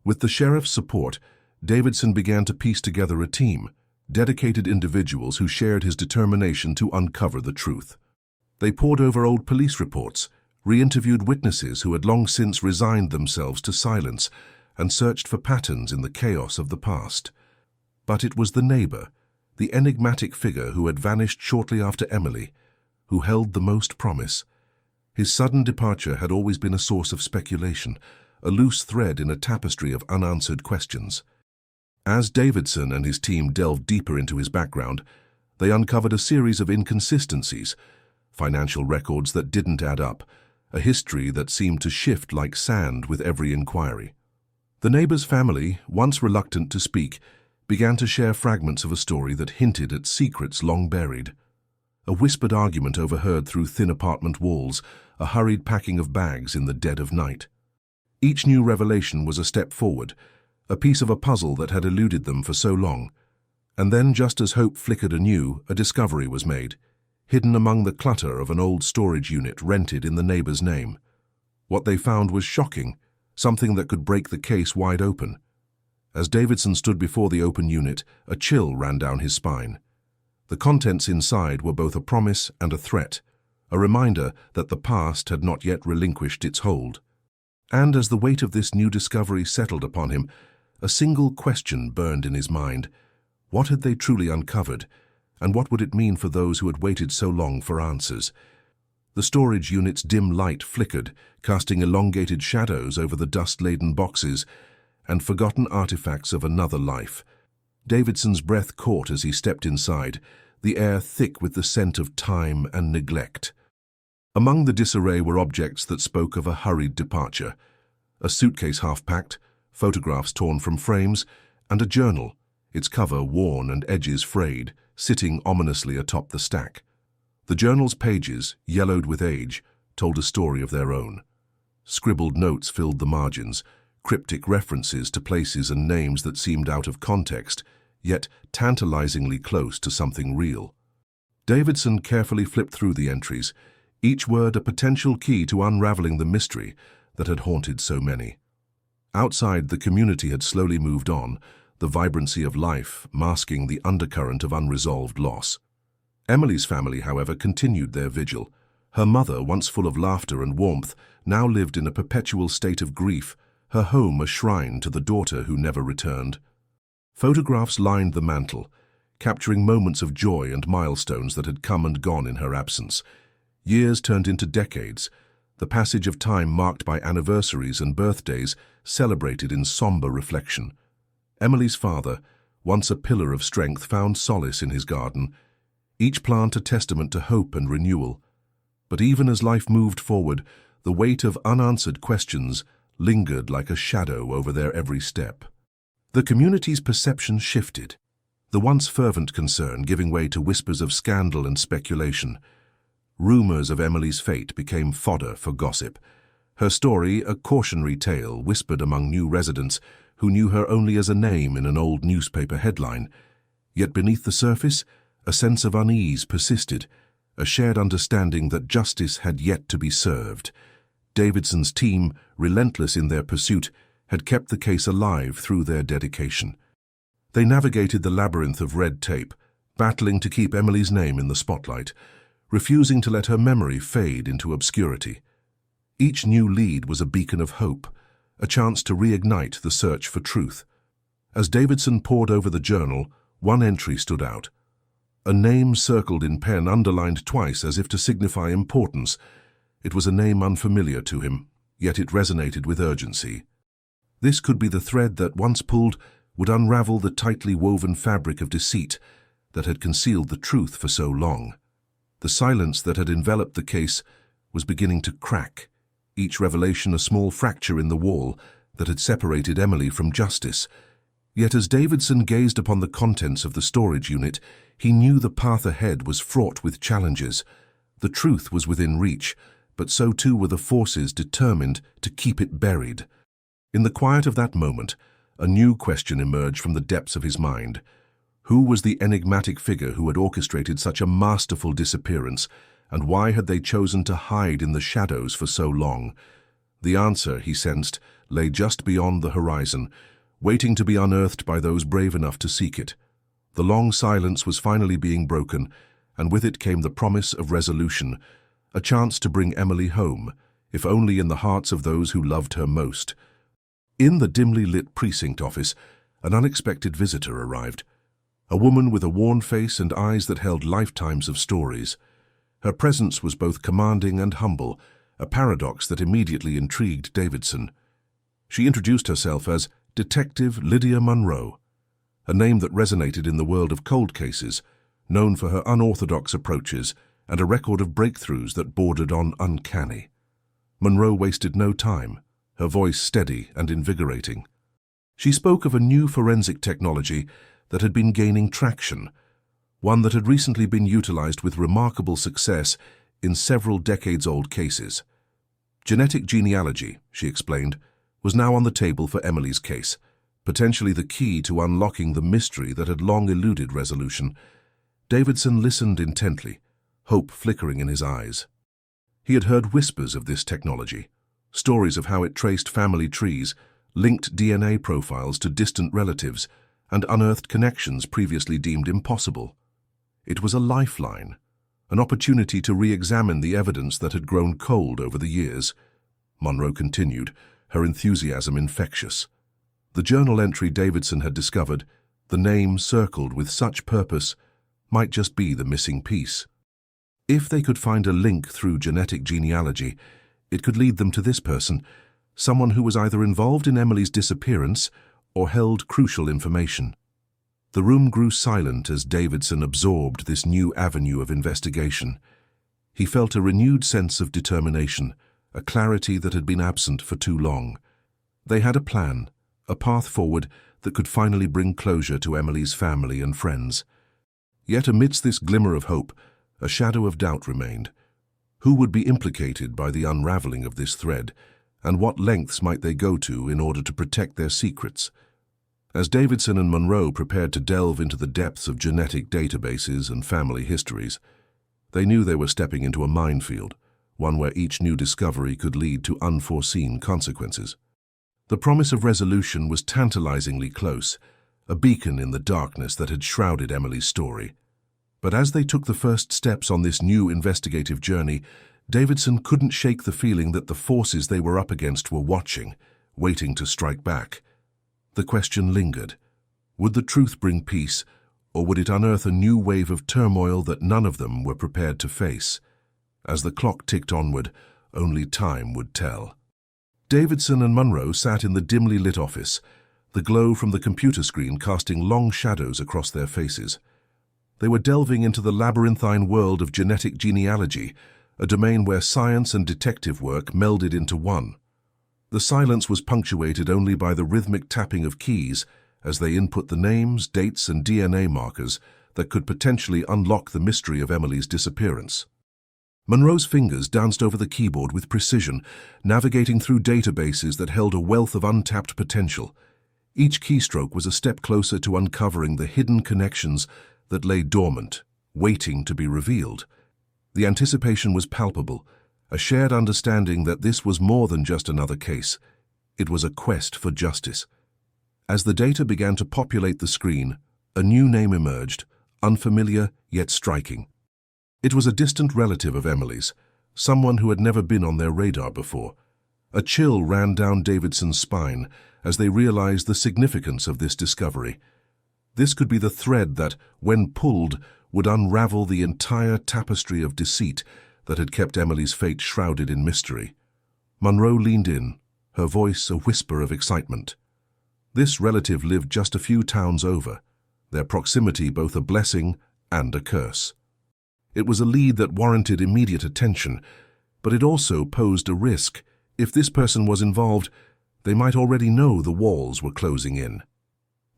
With the sheriff's support, Davidson began to piece together a team, dedicated individuals who shared his determination to uncover the truth. They pored over old police reports, re-interviewed witnesses who had long since resigned themselves to silence, and searched for patterns in the chaos of the past. But it was the neighbor, the enigmatic figure who had vanished shortly after Emily, who held the most promise. His sudden departure had always been a source of speculation, a loose thread in a tapestry of unanswered questions. As Davidson and his team delved deeper into his background, they uncovered a series of inconsistencies, financial records that didn't add up, a history that seemed to shift like sand with every inquiry. The neighbor's family, once reluctant to speak, began to share fragments of a story that hinted at secrets long buried. A whispered argument overheard through thin apartment walls, a hurried packing of bags in the dead of night. Each new revelation was a step forward, a piece of a puzzle that had eluded them for so long. And then, just as hope flickered anew, a discovery was made, hidden among the clutter of an old storage unit rented in the neighbor's name. What they found was shocking, something that could break the case wide open. As Davidson stood before the open unit, a chill ran down his spine. The contents inside were both a promise and a threat, a reminder that the past had not yet relinquished its hold. And as the weight of this new discovery settled upon him, a single question burned in his mind. What had they truly uncovered, and what would it mean for those who had waited so long for answers? The storage unit's dim light flickered, casting elongated shadows over the dust-laden boxes and forgotten artifacts of another life. Davidson's breath caught as he stepped inside, the air thick with the scent of time and neglect. Among the disarray were objects that spoke of a hurried departure. A suitcase half-packed, photographs torn from frames, and a journal, its cover worn and edges frayed, sitting ominously atop the stack. The journal's pages, yellowed with age, told a story of their own. Scribbled notes filled the margins, cryptic references to places and names that seemed out of context, yet tantalizingly close to something real. Davidson carefully flipped through the entries, each word a potential key to unraveling the mystery that had haunted so many. Outside, the community had slowly moved on, the vibrancy of life masking the undercurrent of unresolved loss. Emily's family, however, continued their vigil. Her mother, once full of laughter and warmth, now lived in a perpetual state of grief, her home a shrine to the daughter who never returned. Photographs lined the mantel, capturing moments of joy and milestones that had come and gone in her absence. Years turned into decades, the passage of time marked by anniversaries and birthdays celebrated in somber reflection. Emily's father, once a pillar of strength, found solace in his garden, each plant a testament to hope and renewal. But even as life moved forward, the weight of unanswered questions lingered like a shadow over their every step. The community's perception shifted, the once fervent concern giving way to whispers of scandal and speculation. Rumors of Emily's fate became fodder for gossip. Her story, a cautionary tale whispered among new residents who knew her only as a name in an old newspaper headline. Yet beneath the surface, a sense of unease persisted, a shared understanding that justice had yet to be served. Davidson's team, relentless in their pursuit, had kept the case alive through their dedication. They navigated the labyrinth of red tape, battling to keep Emily's name in the spotlight, refusing to let her memory fade into obscurity. Each new lead was a beacon of hope, a chance to reignite the search for truth. As Davidson pored over the journal, one entry stood out. A name circled in pen, underlined twice as if to signify importance. It was a name unfamiliar to him, yet it resonated with urgency. This could be the thread that, once pulled, would unravel the tightly woven fabric of deceit that had concealed the truth for so long. The silence that had enveloped the case was beginning to crack, each revelation a small fracture in the wall that had separated Emily from justice. Yet as Davidson gazed upon the contents of the storage unit, he knew the path ahead was fraught with challenges. The truth was within reach, but so too were the forces determined to keep it buried. In the quiet of that moment, a new question emerged from the depths of his mind. Who was the enigmatic figure who had orchestrated such a masterful disappearance, and why had they chosen to hide in the shadows for so long? The answer, he sensed, lay just beyond the horizon, waiting to be unearthed by those brave enough to seek it. The long silence was finally being broken, and with it came the promise of resolution, a chance to bring Emily home, if only in the hearts of those who loved her most. In the dimly lit precinct office, an unexpected visitor arrived. A woman with a worn face and eyes that held lifetimes of stories. Her presence was both commanding and humble, a paradox that immediately intrigued Davidson. She introduced herself as Detective Lydia Monroe, a name that resonated in the world of cold cases, known for her unorthodox approaches and a record of breakthroughs that bordered on uncanny. Monroe wasted no time, her voice steady and invigorating. She spoke of a new forensic technology that had been gaining traction, one that had recently been utilized with remarkable success in several decades-old cases. Genetic genealogy, she explained, was now on the table for Emily's case, potentially the key to unlocking the mystery that had long eluded resolution. Davidson listened intently, hope flickering in his eyes. He had heard whispers of this technology, stories of how it traced family trees, linked DNA profiles to distant relatives, and unearthed connections previously deemed impossible. It was a lifeline, an opportunity to re-examine the evidence that had grown cold over the years. Monroe continued, her enthusiasm infectious. The journal entry Davidson had discovered, the name circled with such purpose, might just be the missing piece. If they could find a link through genetic genealogy, it could lead them to this person, someone who was either involved in Emily's disappearance or held crucial information. The room grew silent as Davidson absorbed this new avenue of investigation. He felt a renewed sense of determination, a clarity that had been absent for too long. They had a plan, a path forward that could finally bring closure to Emily's family and friends. Yet amidst this glimmer of hope, a shadow of doubt remained. Who would be implicated by the unraveling of this thread, and what lengths might they go to in order to protect their secrets? As Davidson and Monroe prepared to delve into the depths of genetic databases and family histories, they knew they were stepping into a minefield, one where each new discovery could lead to unforeseen consequences. The promise of resolution was tantalizingly close, a beacon in the darkness that had shrouded Emily's story. But as they took the first steps on this new investigative journey, Davidson couldn't shake the feeling that the forces they were up against were watching, waiting to strike back. The question lingered. Would the truth bring peace, or would it unearth a new wave of turmoil that none of them were prepared to face? As the clock ticked onward, only time would tell. Davidson and Monroe sat in the dimly lit office, the glow from the computer screen casting long shadows across their faces. They were delving into the labyrinthine world of genetic genealogy, a domain where science and detective work melded into one. The silence was punctuated only by the rhythmic tapping of keys as they input the names, dates, and DNA markers that could potentially unlock the mystery of Emily's disappearance. Monroe's fingers danced over the keyboard with precision, navigating through databases that held a wealth of untapped potential. Each keystroke was a step closer to uncovering the hidden connections that lay dormant, waiting to be revealed. The anticipation was palpable, a shared understanding that this was more than just another case. It was a quest for justice. As the data began to populate the screen, a new name emerged, unfamiliar yet striking. It was a distant relative of Emily's, someone who had never been on their radar before. A chill ran down Davidson's spine as they realized the significance of this discovery. This could be the thread that, when pulled, would unravel the entire tapestry of deceit that had kept Emily's fate shrouded in mystery. Monroe leaned in, her voice a whisper of excitement. This relative lived just a few towns over, their proximity both a blessing and a curse. It was a lead that warranted immediate attention, but it also posed a risk. If this person was involved, they might already know the walls were closing in.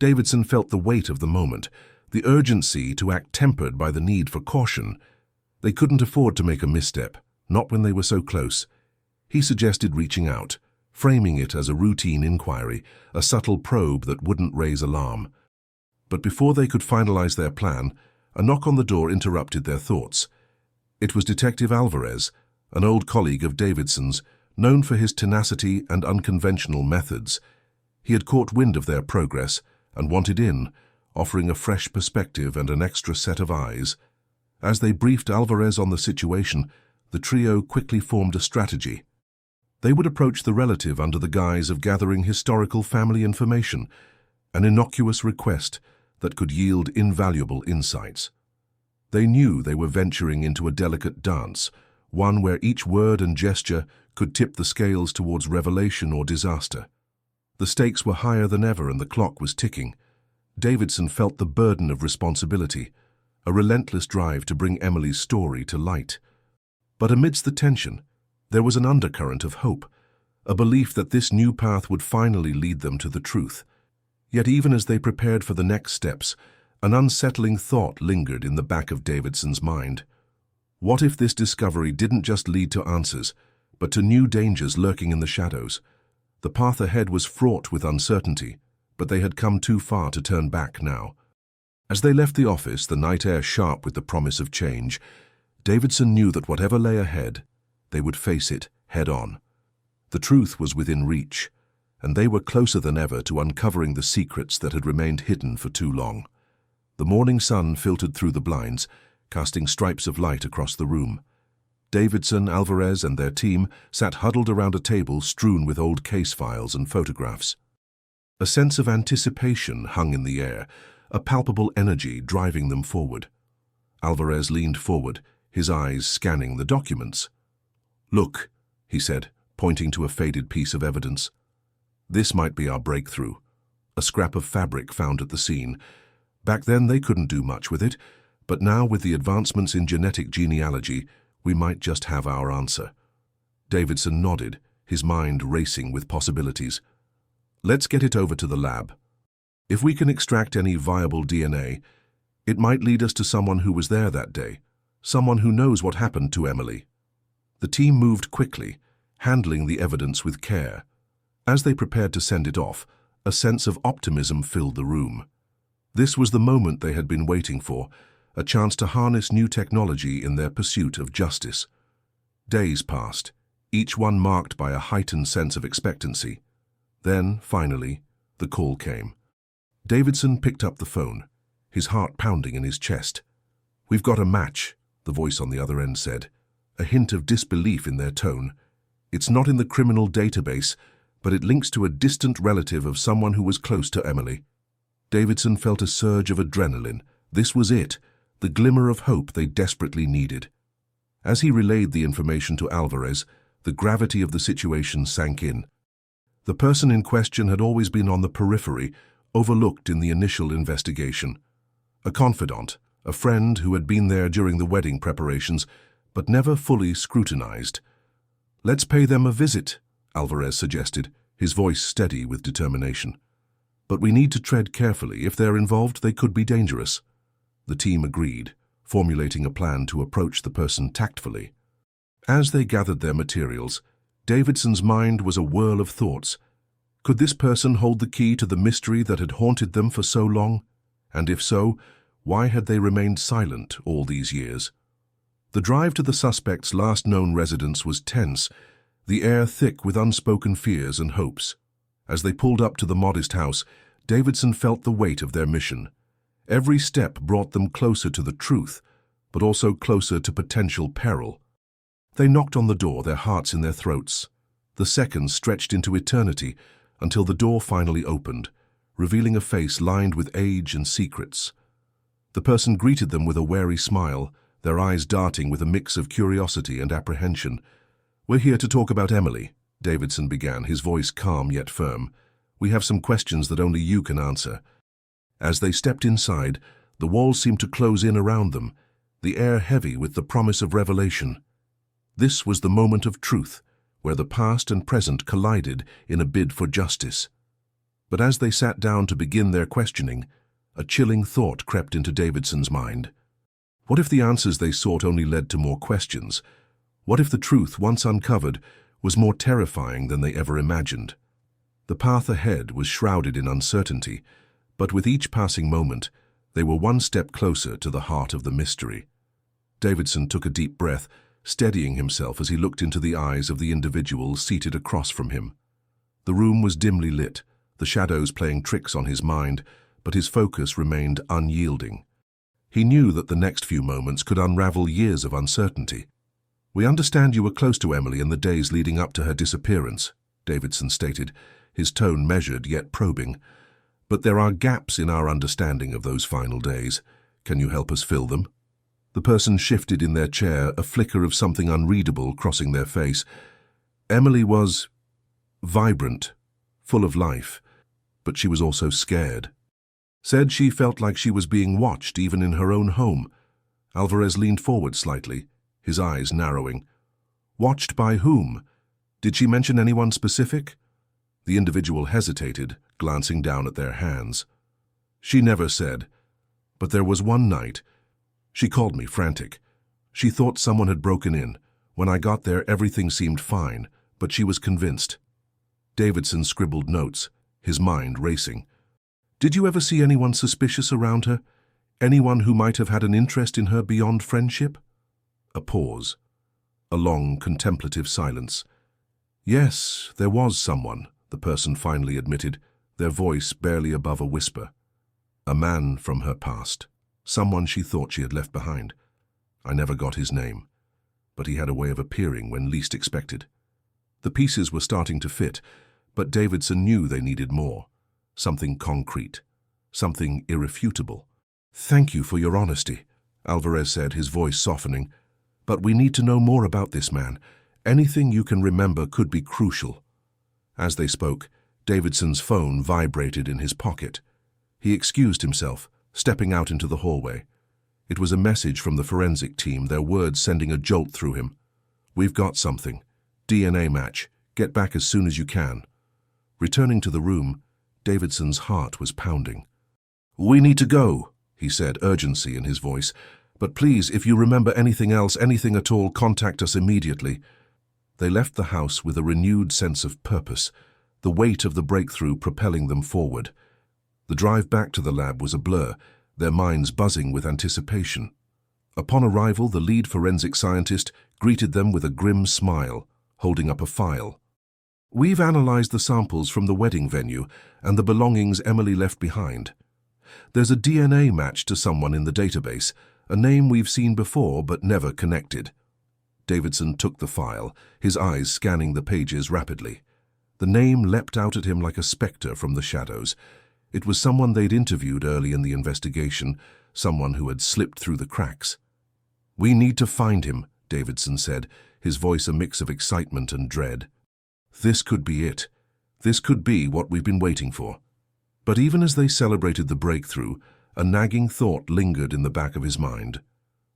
Davidson felt the weight of the moment, the urgency to act tempered by the need for caution. They couldn't afford to make a misstep, not when they were so close. He suggested reaching out, framing it as a routine inquiry, a subtle probe that wouldn't raise alarm. But before they could finalize their plan, a knock on the door interrupted their thoughts. It was Detective Alvarez, an old colleague of Davidson's, known for his tenacity and unconventional methods. He had caught wind of their progress and wanted in, offering a fresh perspective and an extra set of eyes. As they briefed Alvarez on the situation, the trio quickly formed a strategy. They would approach the relative under the guise of gathering historical family information, an innocuous request that could yield invaluable insights. They knew they were venturing into a delicate dance, one where each word and gesture could tip the scales towards revelation or disaster. The stakes were higher than ever and the clock was ticking. Davidson felt the burden of responsibility, a relentless drive to bring Emily's story to light. But amidst the tension, there was an undercurrent of hope, a belief that this new path would finally lead them to the truth. Yet even as they prepared for the next steps, an unsettling thought lingered in the back of Davidson's mind. What if this discovery didn't just lead to answers, but to new dangers lurking in the shadows? The path ahead was fraught with uncertainty, but they had come too far to turn back now. As they left the office, the night air sharp with the promise of change, Davidson knew that whatever lay ahead, they would face it head-on. The truth was within reach, and they were closer than ever to uncovering the secrets that had remained hidden for too long. The morning sun filtered through the blinds, casting stripes of light across the room. Davidson, Alvarez, and their team sat huddled around a table strewn with old case files and photographs. A sense of anticipation hung in the air, a palpable energy driving them forward. Alvarez leaned forward, his eyes scanning the documents. "Look," he said, pointing to a faded piece of evidence. "This might be our breakthrough. A scrap of fabric found at the scene. Back then they couldn't do much with it, but now with the advancements in genetic genealogy, we might just have our answer." Davidson nodded, his mind racing with possibilities. "Let's get it over to the lab. If we can extract any viable DNA, it might lead us to someone who was there that day, someone who knows what happened to Emily." The team moved quickly, handling the evidence with care. As they prepared to send it off, a sense of optimism filled the room. This was the moment they had been waiting for, a chance to harness new technology in their pursuit of justice. Days passed, each one marked by a heightened sense of expectancy. Then, finally, the call came. Davidson picked up the phone, his heart pounding in his chest. "We've got a match," the voice on the other end said, a hint of disbelief in their tone. "It's not in the criminal database, but it links to a distant relative of someone who was close to Emily." Davidson felt a surge of adrenaline. This was it, the glimmer of hope they desperately needed. As he relayed the information to Alvarez, the gravity of the situation sank in. The person in question had always been on the periphery, overlooked in the initial investigation. A confidant, a friend who had been there during the wedding preparations, but never fully scrutinized. "Let's pay them a visit," Alvarez suggested, his voice steady with determination. "But we need to tread carefully. If they're involved, they could be dangerous." The team agreed, formulating a plan to approach the person tactfully. As they gathered their materials, Davidson's mind was a whirl of thoughts. Could this person hold the key to the mystery that had haunted them for so long? And if so, why had they remained silent all these years? The drive to the suspect's last known residence was tense, the air thick with unspoken fears and hopes. As they pulled up to the modest house, Davidson felt the weight of their mission. Every step brought them closer to the truth, but also closer to potential peril. They knocked on the door, their hearts in their throats. The seconds stretched into eternity until the door finally opened, revealing a face lined with age and secrets. The person greeted them with a wary smile, their eyes darting with a mix of curiosity and apprehension. "We're here to talk about Emily," Davidson began, his voice calm yet firm. "We have some questions that only you can answer." As they stepped inside, the walls seemed to close in around them, the air heavy with the promise of revelation. This was the moment of truth, where the past and present collided in a bid for justice. But as they sat down to begin their questioning, a chilling thought crept into Davidson's mind. What if the answers they sought only led to more questions? What if the truth, once uncovered, was more terrifying than they ever imagined? The path ahead was shrouded in uncertainty, but with each passing moment, they were one step closer to the heart of the mystery. Davidson took a deep breath, steadying himself as he looked into the eyes of the individual seated across from him. The room was dimly lit, the shadows playing tricks on his mind, but his focus remained unyielding. He knew that the next few moments could unravel years of uncertainty. "We understand you were close to Emily in the days leading up to her disappearance," Davidson stated, his tone measured yet probing. "But there are gaps in our understanding of those final days. Can you help us fill them?" The person shifted in their chair, a flicker of something unreadable crossing their face. Emily was vibrant, full of life, but she was also scared. Said she felt like she was being watched even in her own home. Alvarez leaned forward slightly, his eyes narrowing. "Watched by whom? Did she mention anyone specific?" The individual hesitated, glancing down at their hands. "She never said. But there was one night. She called me frantic. She thought someone had broken in. When I got there, everything seemed fine, but she was convinced." Davidson scribbled notes, his mind racing. "Did you ever see anyone suspicious around her? Anyone who might have had an interest in her beyond friendship?" A pause. A long, contemplative silence. "Yes, there was someone," the person finally admitted, their voice barely above a whisper. "A man from her past. Someone she thought she had left behind. I never got his name, but he had a way of appearing when least expected." The pieces were starting to fit, but Davidson knew they needed more. Something concrete, something irrefutable. "Thank you for your honesty," Alvarez said, his voice softening. But we need to know more about this man. Anything you can remember could be crucial." As they spoke, Davidson's phone vibrated in his pocket. He excused himself, stepping out into the hallway. It was a message from the forensic team, their words sending a jolt through him. "We've got something. DNA match. Get back as soon as you can." Returning to the room, Davidson's heart was pounding. "We need to go," he said, urgency in his voice. "But please, if you remember anything else, anything at all, contact us immediately." They left the house with a renewed sense of purpose, the weight of the breakthrough propelling them forward. The drive back to the lab was a blur, their minds buzzing with anticipation. Upon arrival, the lead forensic scientist greeted them with a grim smile, holding up a file. "We've analyzed the samples from the wedding venue and the belongings Emily left behind. There's a DNA match to someone in the database, a name we've seen before but never connected." Davidson took the file, his eyes scanning the pages rapidly. The name leapt out at him like a spectre from the shadows. It was someone they'd interviewed early in the investigation, someone who had slipped through the cracks. "We need to find him," Davidson said, his voice a mix of excitement and dread. "This could be it. This could be what we've been waiting for." But even as they celebrated the breakthrough, a nagging thought lingered in the back of his mind.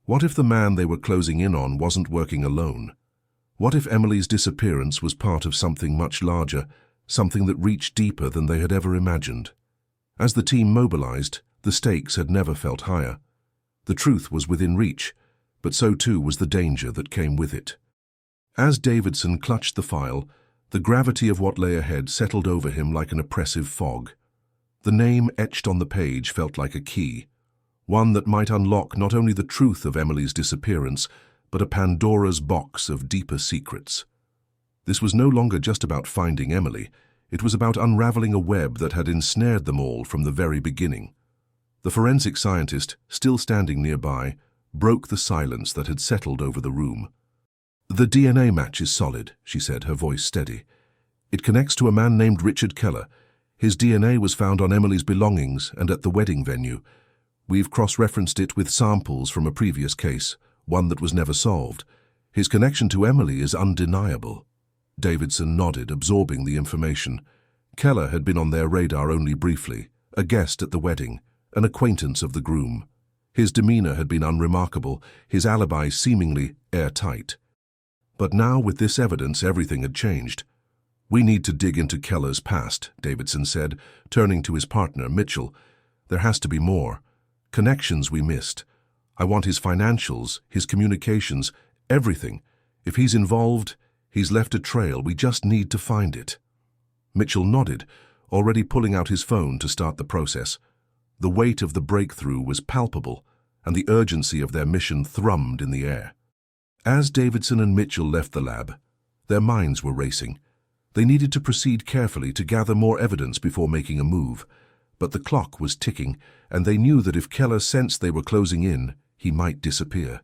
What if the man they were closing in on wasn't working alone? What if Emily's disappearance was part of something much larger, something that reached deeper than they had ever imagined? As the team mobilized, the stakes had never felt higher. The truth was within reach, but so too was the danger that came with it. As Davidson clutched the file, the gravity of what lay ahead settled over him like an oppressive fog. The name etched on the page felt like a key, one that might unlock not only the truth of Emily's disappearance, but a Pandora's box of deeper secrets. This was no longer just about finding Emily. It was about unraveling a web that had ensnared them all from the very beginning. The forensic scientist, still standing nearby, broke the silence that had settled over the room. "The DNA match is solid," she said, her voice steady. "It connects to a man named Richard Keller. His DNA was found on Emily's belongings and at the wedding venue. We've cross-referenced it with samples from a previous case, one that was never solved. His connection to Emily is undeniable." Davidson nodded, absorbing the information. Keller had been on their radar only briefly, a guest at the wedding, an acquaintance of the groom. His demeanor had been unremarkable, his alibi seemingly airtight. But now, with this evidence, everything had changed. "We need to dig into Keller's past," Davidson said, turning to his partner, Mitchell. "There has to be more. Connections we missed. I want his financials, his communications, everything. If he's involved, he's left a trail. We just need to find it." Mitchell nodded, already pulling out his phone to start the process. The weight of the breakthrough was palpable, and the urgency of their mission thrummed in the air. As Davidson and Mitchell left the lab, their minds were racing. They needed to proceed carefully to gather more evidence before making a move. But the clock was ticking, and they knew that if Keller sensed they were closing in, he might disappear.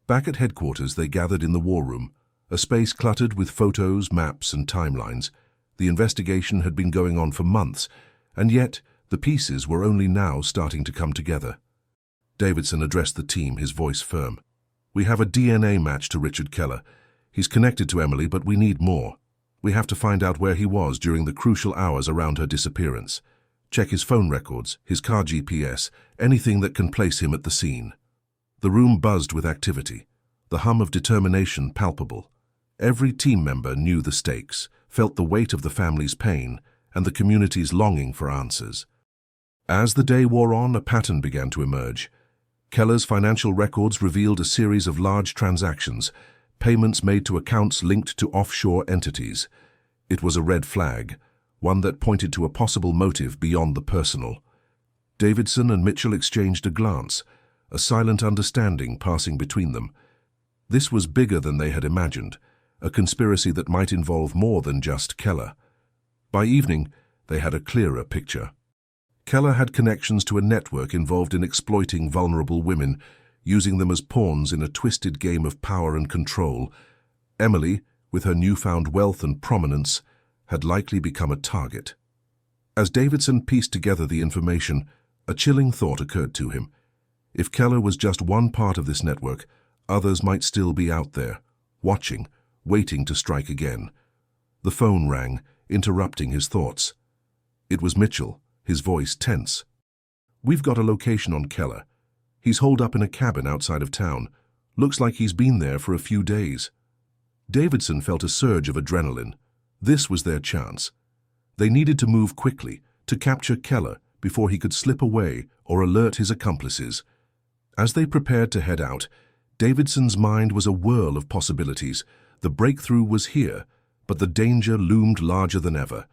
Back at headquarters, they gathered in the war room, a space cluttered with photos, maps, and timelines. The investigation had been going on for months, and yet the pieces were only now starting to come together. Davidson addressed the team, his voice firm. "We have a DNA match to Richard Keller. He's connected to Emily, but we need more. We have to find out where he was during the crucial hours around her disappearance. Check his phone records, his car GPS, anything that can place him at the scene." The room buzzed with activity, the hum of determination palpable. Every team member knew the stakes, felt the weight of the family's pain, and the community's longing for answers. As the day wore on, a pattern began to emerge. Keller's financial records revealed a series of large transactions, payments made to accounts linked to offshore entities. It was a red flag, one that pointed to a possible motive beyond the personal. Davidson and Mitchell exchanged a glance, a silent understanding passing between them. This was bigger than they had imagined, a conspiracy that might involve more than just Keller. By evening, they had a clearer picture. Keller had connections to a network involved in exploiting vulnerable women, using them as pawns in a twisted game of power and control. Emily, with her newfound wealth and prominence, had likely become a target. As Davidson pieced together the information, a chilling thought occurred to him. If Keller was just one part of this network, Others might still be out there, watching, waiting to strike again. The phone rang, interrupting his thoughts. It was Mitchell, his voice tense. "We've got a location on Keller. He's holed up in a cabin outside of town. Looks like he's been there for a few days." Davidson felt a surge of adrenaline. This was their chance. They needed to move quickly, to capture Keller before he could slip away or alert his accomplices. As they prepared to head out, Davidson's mind was a whirl of possibilities. The breakthrough was here, but the danger loomed larger than ever.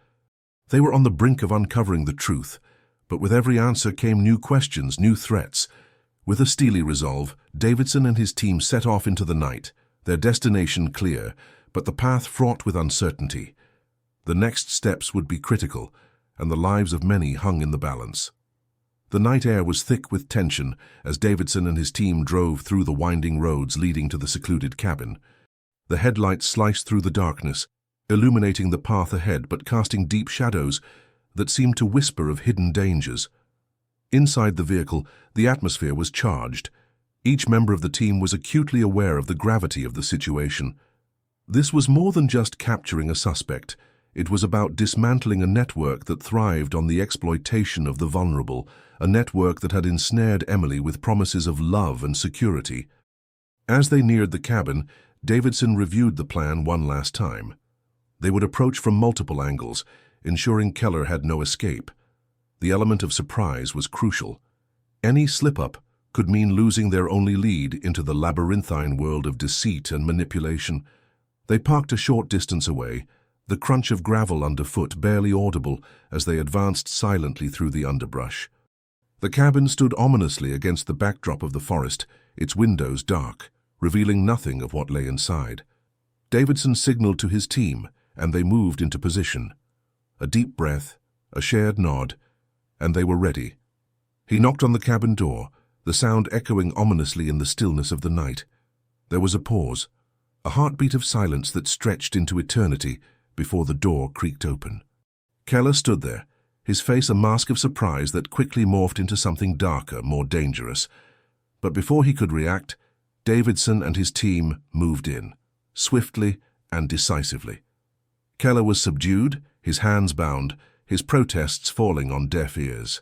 They were on the brink of uncovering the truth, but with every answer came new questions, new threats. With a steely resolve, Davidson and his team set off into the night, their destination clear, but the path fraught with uncertainty. The next steps would be critical, and the lives of many hung in the balance. The night air was thick with tension as Davidson and his team drove through the winding roads leading to the secluded cabin. The headlights sliced through the darkness, illuminating the path ahead but casting deep shadows that seemed to whisper of hidden dangers. Inside the vehicle, the atmosphere was charged. Each member of the team was acutely aware of the gravity of the situation. This was more than just capturing a suspect. It was about dismantling a network that thrived on the exploitation of the vulnerable, a network that had ensnared Emily with promises of love and security. As they neared the cabin, Davidson reviewed the plan one last time. They would approach from multiple angles, ensuring Keller had no escape. The element of surprise was crucial. Any slip-up could mean losing their only lead into the labyrinthine world of deceit and manipulation. They parked a short distance away, the crunch of gravel underfoot barely audible as they advanced silently through the underbrush. The cabin stood ominously against the backdrop of the forest, its windows dark, revealing nothing of what lay inside. Davidson signaled to his team, and they moved into position. A deep breath, a shared nod, and they were ready. He knocked on the cabin door, the sound echoing ominously in the stillness of the night. There was a pause, a heartbeat of silence that stretched into eternity before the door creaked open. Keller stood there, his face a mask of surprise that quickly morphed into something darker, more dangerous. But before he could react, Davidson and his team moved in, swiftly and decisively. Keller was subdued, his hands bound, his protests falling on deaf ears.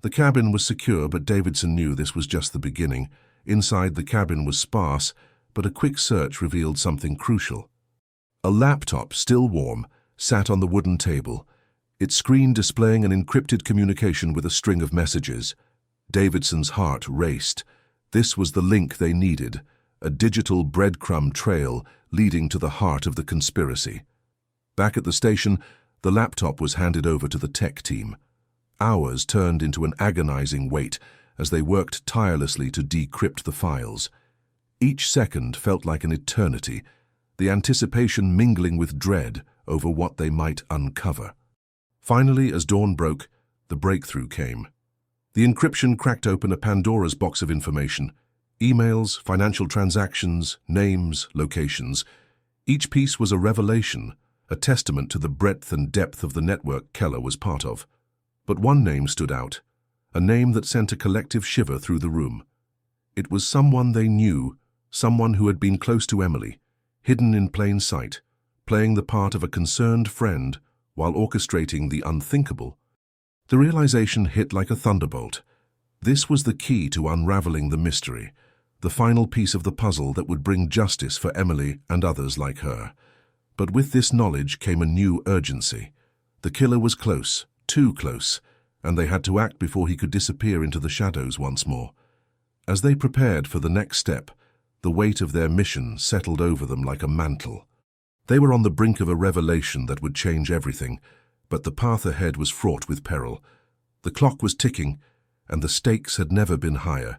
The cabin was secure, but Davidson knew this was just the beginning. Inside, the cabin was sparse, but a quick search revealed something crucial. A laptop, still warm, sat on the wooden table, its screen displaying an encrypted communication with a string of messages. Davidson's heart raced. This was the link they needed, a digital breadcrumb trail leading to the heart of the conspiracy. Back at the station, the laptop was handed over to the tech team. Hours turned into an agonizing wait as they worked tirelessly to decrypt the files. Each second felt like an eternity, the anticipation mingling with dread over what they might uncover. Finally, as dawn broke, the breakthrough came. The encryption cracked open a Pandora's box of information. Emails, financial transactions, names, locations. Each piece was a revelation, a testament to the breadth and depth of the network Keller was part of. But one name stood out, a name that sent a collective shiver through the room. It was someone they knew, someone who had been close to Emily, hidden in plain sight, playing the part of a concerned friend while orchestrating the unthinkable. The realization hit like a thunderbolt. This was the key to unraveling the mystery, the final piece of the puzzle that would bring justice for Emily and others like her. But with this knowledge came a new urgency. The killer was close, too close, and they had to act before he could disappear into the shadows once more. As they prepared for the next step, the weight of their mission settled over them like a mantle. They were on the brink of a revelation that would change everything, but the path ahead was fraught with peril. The clock was ticking, and the stakes had never been higher.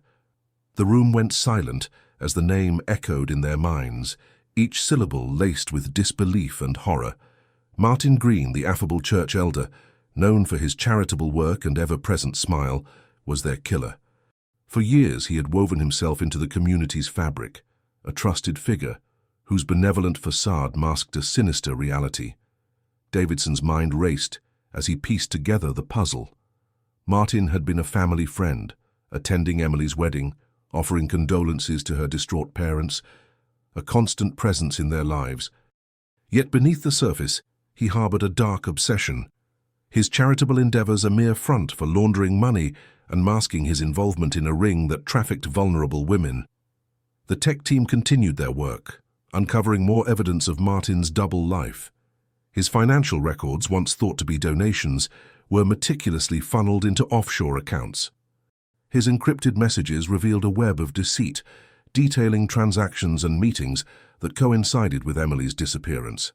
The room went silent as the name echoed in their minds, each syllable laced with disbelief and horror. Martin Green, the affable church elder, known for his charitable work and ever-present smile, was their killer. For years he had woven himself into the community's fabric, a trusted figure whose benevolent facade masked a sinister reality. Davidson's mind raced as he pieced together the puzzle. Martin had been a family friend, attending Emily's wedding, offering condolences to her distraught parents, a constant presence in their lives. Yet beneath the surface, he harbored a dark obsession. His charitable endeavors a mere front for laundering money and masking his involvement in a ring that trafficked vulnerable women. The tech team continued their work, uncovering more evidence of Martin's double life. His financial records, once thought to be donations, were meticulously funneled into offshore accounts. His encrypted messages revealed a web of deceit, detailing transactions and meetings that coincided with Emily's disappearance.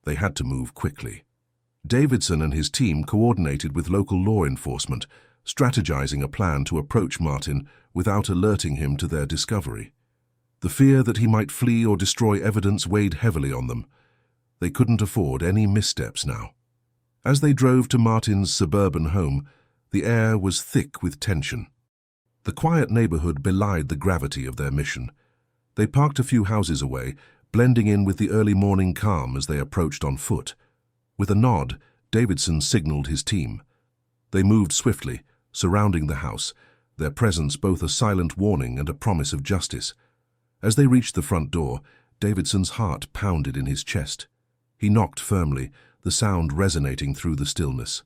They had to move quickly. Davidson and his team coordinated with local law enforcement, strategizing a plan to approach Martin without alerting him to their discovery. The fear that he might flee or destroy evidence weighed heavily on them. They couldn't afford any missteps now. As they drove to Martin's suburban home, the air was thick with tension. The quiet neighborhood belied the gravity of their mission. They parked a few houses away, blending in with the early morning calm as they approached on foot. With a nod, Davidson signaled his team. They moved swiftly, surrounding the house, their presence both a silent warning and a promise of justice. As they reached the front door, Davidson's heart pounded in his chest. He knocked firmly, the sound resonating through the stillness.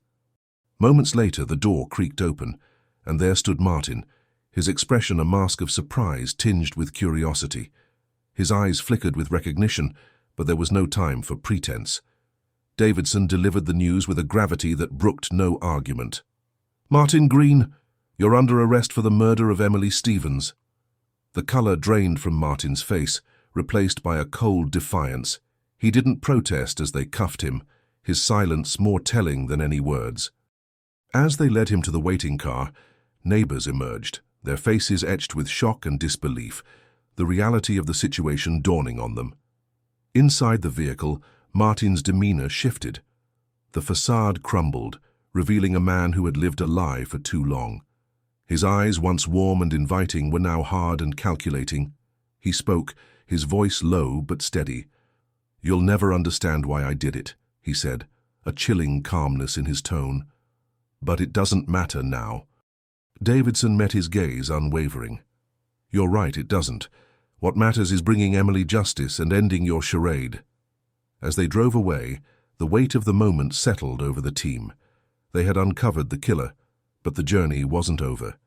Moments later, the door creaked open, and there stood Martin, his expression a mask of surprise tinged with curiosity. His eyes flickered with recognition, but there was no time for pretense. Davidson delivered the news with a gravity that brooked no argument. "Martin Green, you're under arrest for the murder of Emily Stevens." The color drained from Martin's face, replaced by a cold defiance. He didn't protest as they cuffed him, his silence more telling than any words. As they led him to the waiting car, neighbors emerged, their faces etched with shock and disbelief, the reality of the situation dawning on them. Inside the vehicle, Martin's demeanor shifted. The facade crumbled, revealing a man who had lived a lie for too long. His eyes, once warm and inviting, were now hard and calculating. He spoke, his voice low but steady. "You'll never understand why I did it," he said, a chilling calmness in his tone. "But it doesn't matter now." Davidson met his gaze unwavering. "You're right, it doesn't. What matters is bringing Emily justice and ending your charade." As they drove away, the weight of the moment settled over the team. They had uncovered the killer, but the journey wasn't over.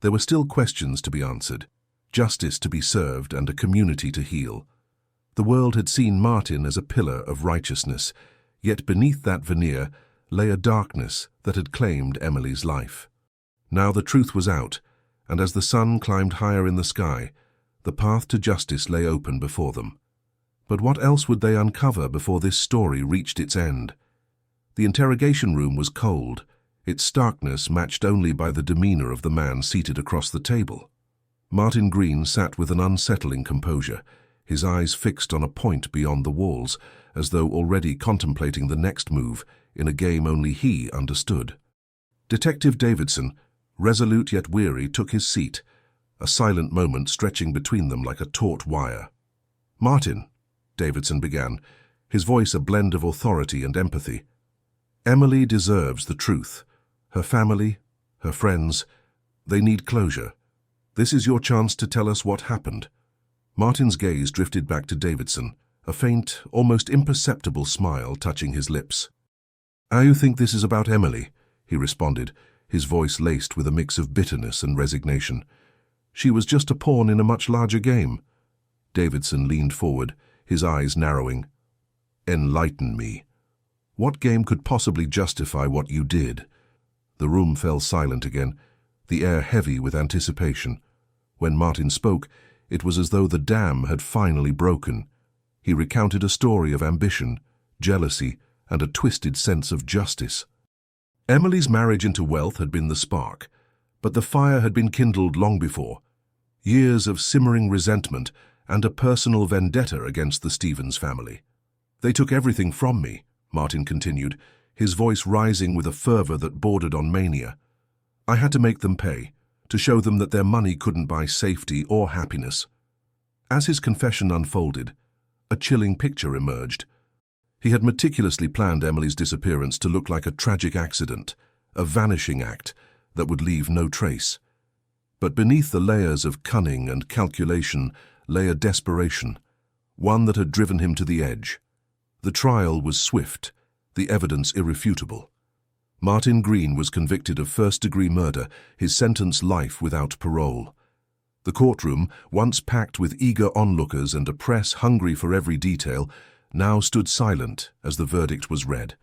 There were still questions to be answered, justice to be served, and a community to heal. The world had seen Martin as a pillar of righteousness, yet beneath that veneer lay a darkness that had claimed Emily's life. Now the truth was out, and as the sun climbed higher in the sky, the path to justice lay open before them. But what else would they uncover before this story reached its end? The interrogation room was cold, its starkness matched only by the demeanor of the man seated across the table. Martin Green sat with an unsettling composure, his eyes fixed on a point beyond the walls, as though already contemplating the next move in a game only he understood. Detective Davidson, resolute yet weary, took his seat, a silent moment stretching between them like a taut wire. "Martin," Davidson began, his voice a blend of authority and empathy, "Emily deserves the truth. Her family, her friends, they need closure. This is your chance to tell us what happened." Martin's gaze drifted back to Davidson, a faint, almost imperceptible smile touching his lips. "I think this is about Emily," he responded, his voice laced with a mix of bitterness and resignation. "She was just a pawn in a much larger game." Davidson leaned forward, his eyes narrowing. "Enlighten me. What game could possibly justify what you did?" The room fell silent again, the air heavy with anticipation. When Martin spoke, it was as though the dam had finally broken. He recounted a story of ambition, jealousy, and a twisted sense of justice. Emily's marriage into wealth had been the spark, but the fire had been kindled long before. Years of simmering resentment and a personal vendetta against the Stevens family. "They took everything from me," Martin continued, his voice rising with a fervor that bordered on mania. "I had to make them pay, to show them that their money couldn't buy safety or happiness." As his confession unfolded, a chilling picture emerged. He had meticulously planned Emily's disappearance to look like a tragic accident, a vanishing act that would leave no trace. But beneath the layers of cunning and calculation lay a desperation, one that had driven him to the edge. The trial was swift, the evidence irrefutable. Martin Green was convicted of first-degree murder, his sentence life without parole. The courtroom, once packed with eager onlookers and a press hungry for every detail, now stood silent as the verdict was read.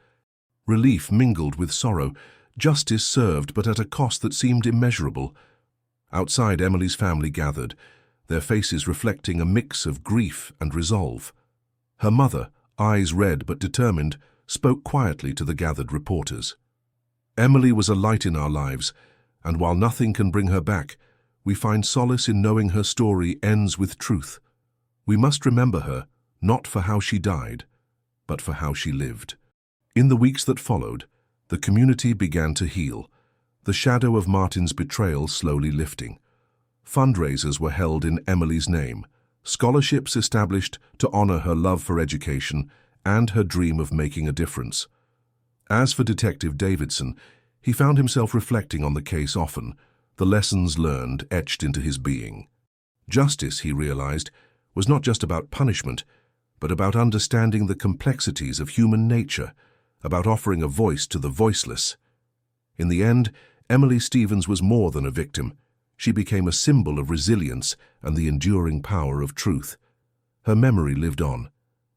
Relief mingled with sorrow, justice served but at a cost that seemed immeasurable. Outside, Emily's family gathered, their faces reflecting a mix of grief and resolve. Her mother, eyes red but determined, spoke quietly to the gathered reporters. Emily was a light in our lives, and while nothing can bring her back, we find solace in knowing her story ends with truth. We must remember her, not for how she died, but for how she lived. In the weeks that followed, the community began to heal, the shadow of Martin's betrayal slowly lifting. Fundraisers were held in Emily's name, scholarships established to honor her love for education and her dream of making a difference. As for Detective Davidson, he found himself reflecting on the case often, the lessons learned etched into his being. Justice, he realized, was not just about punishment, but about understanding the complexities of human nature, about offering a voice to the voiceless. In the end, Emily Stevens was more than a victim. She became a symbol of resilience and the enduring power of truth. Her memory lived on,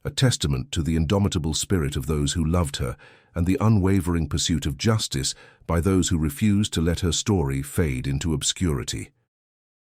a testament to the indomitable spirit of those who loved her and the unwavering pursuit of justice by those who refused to let her story fade into obscurity.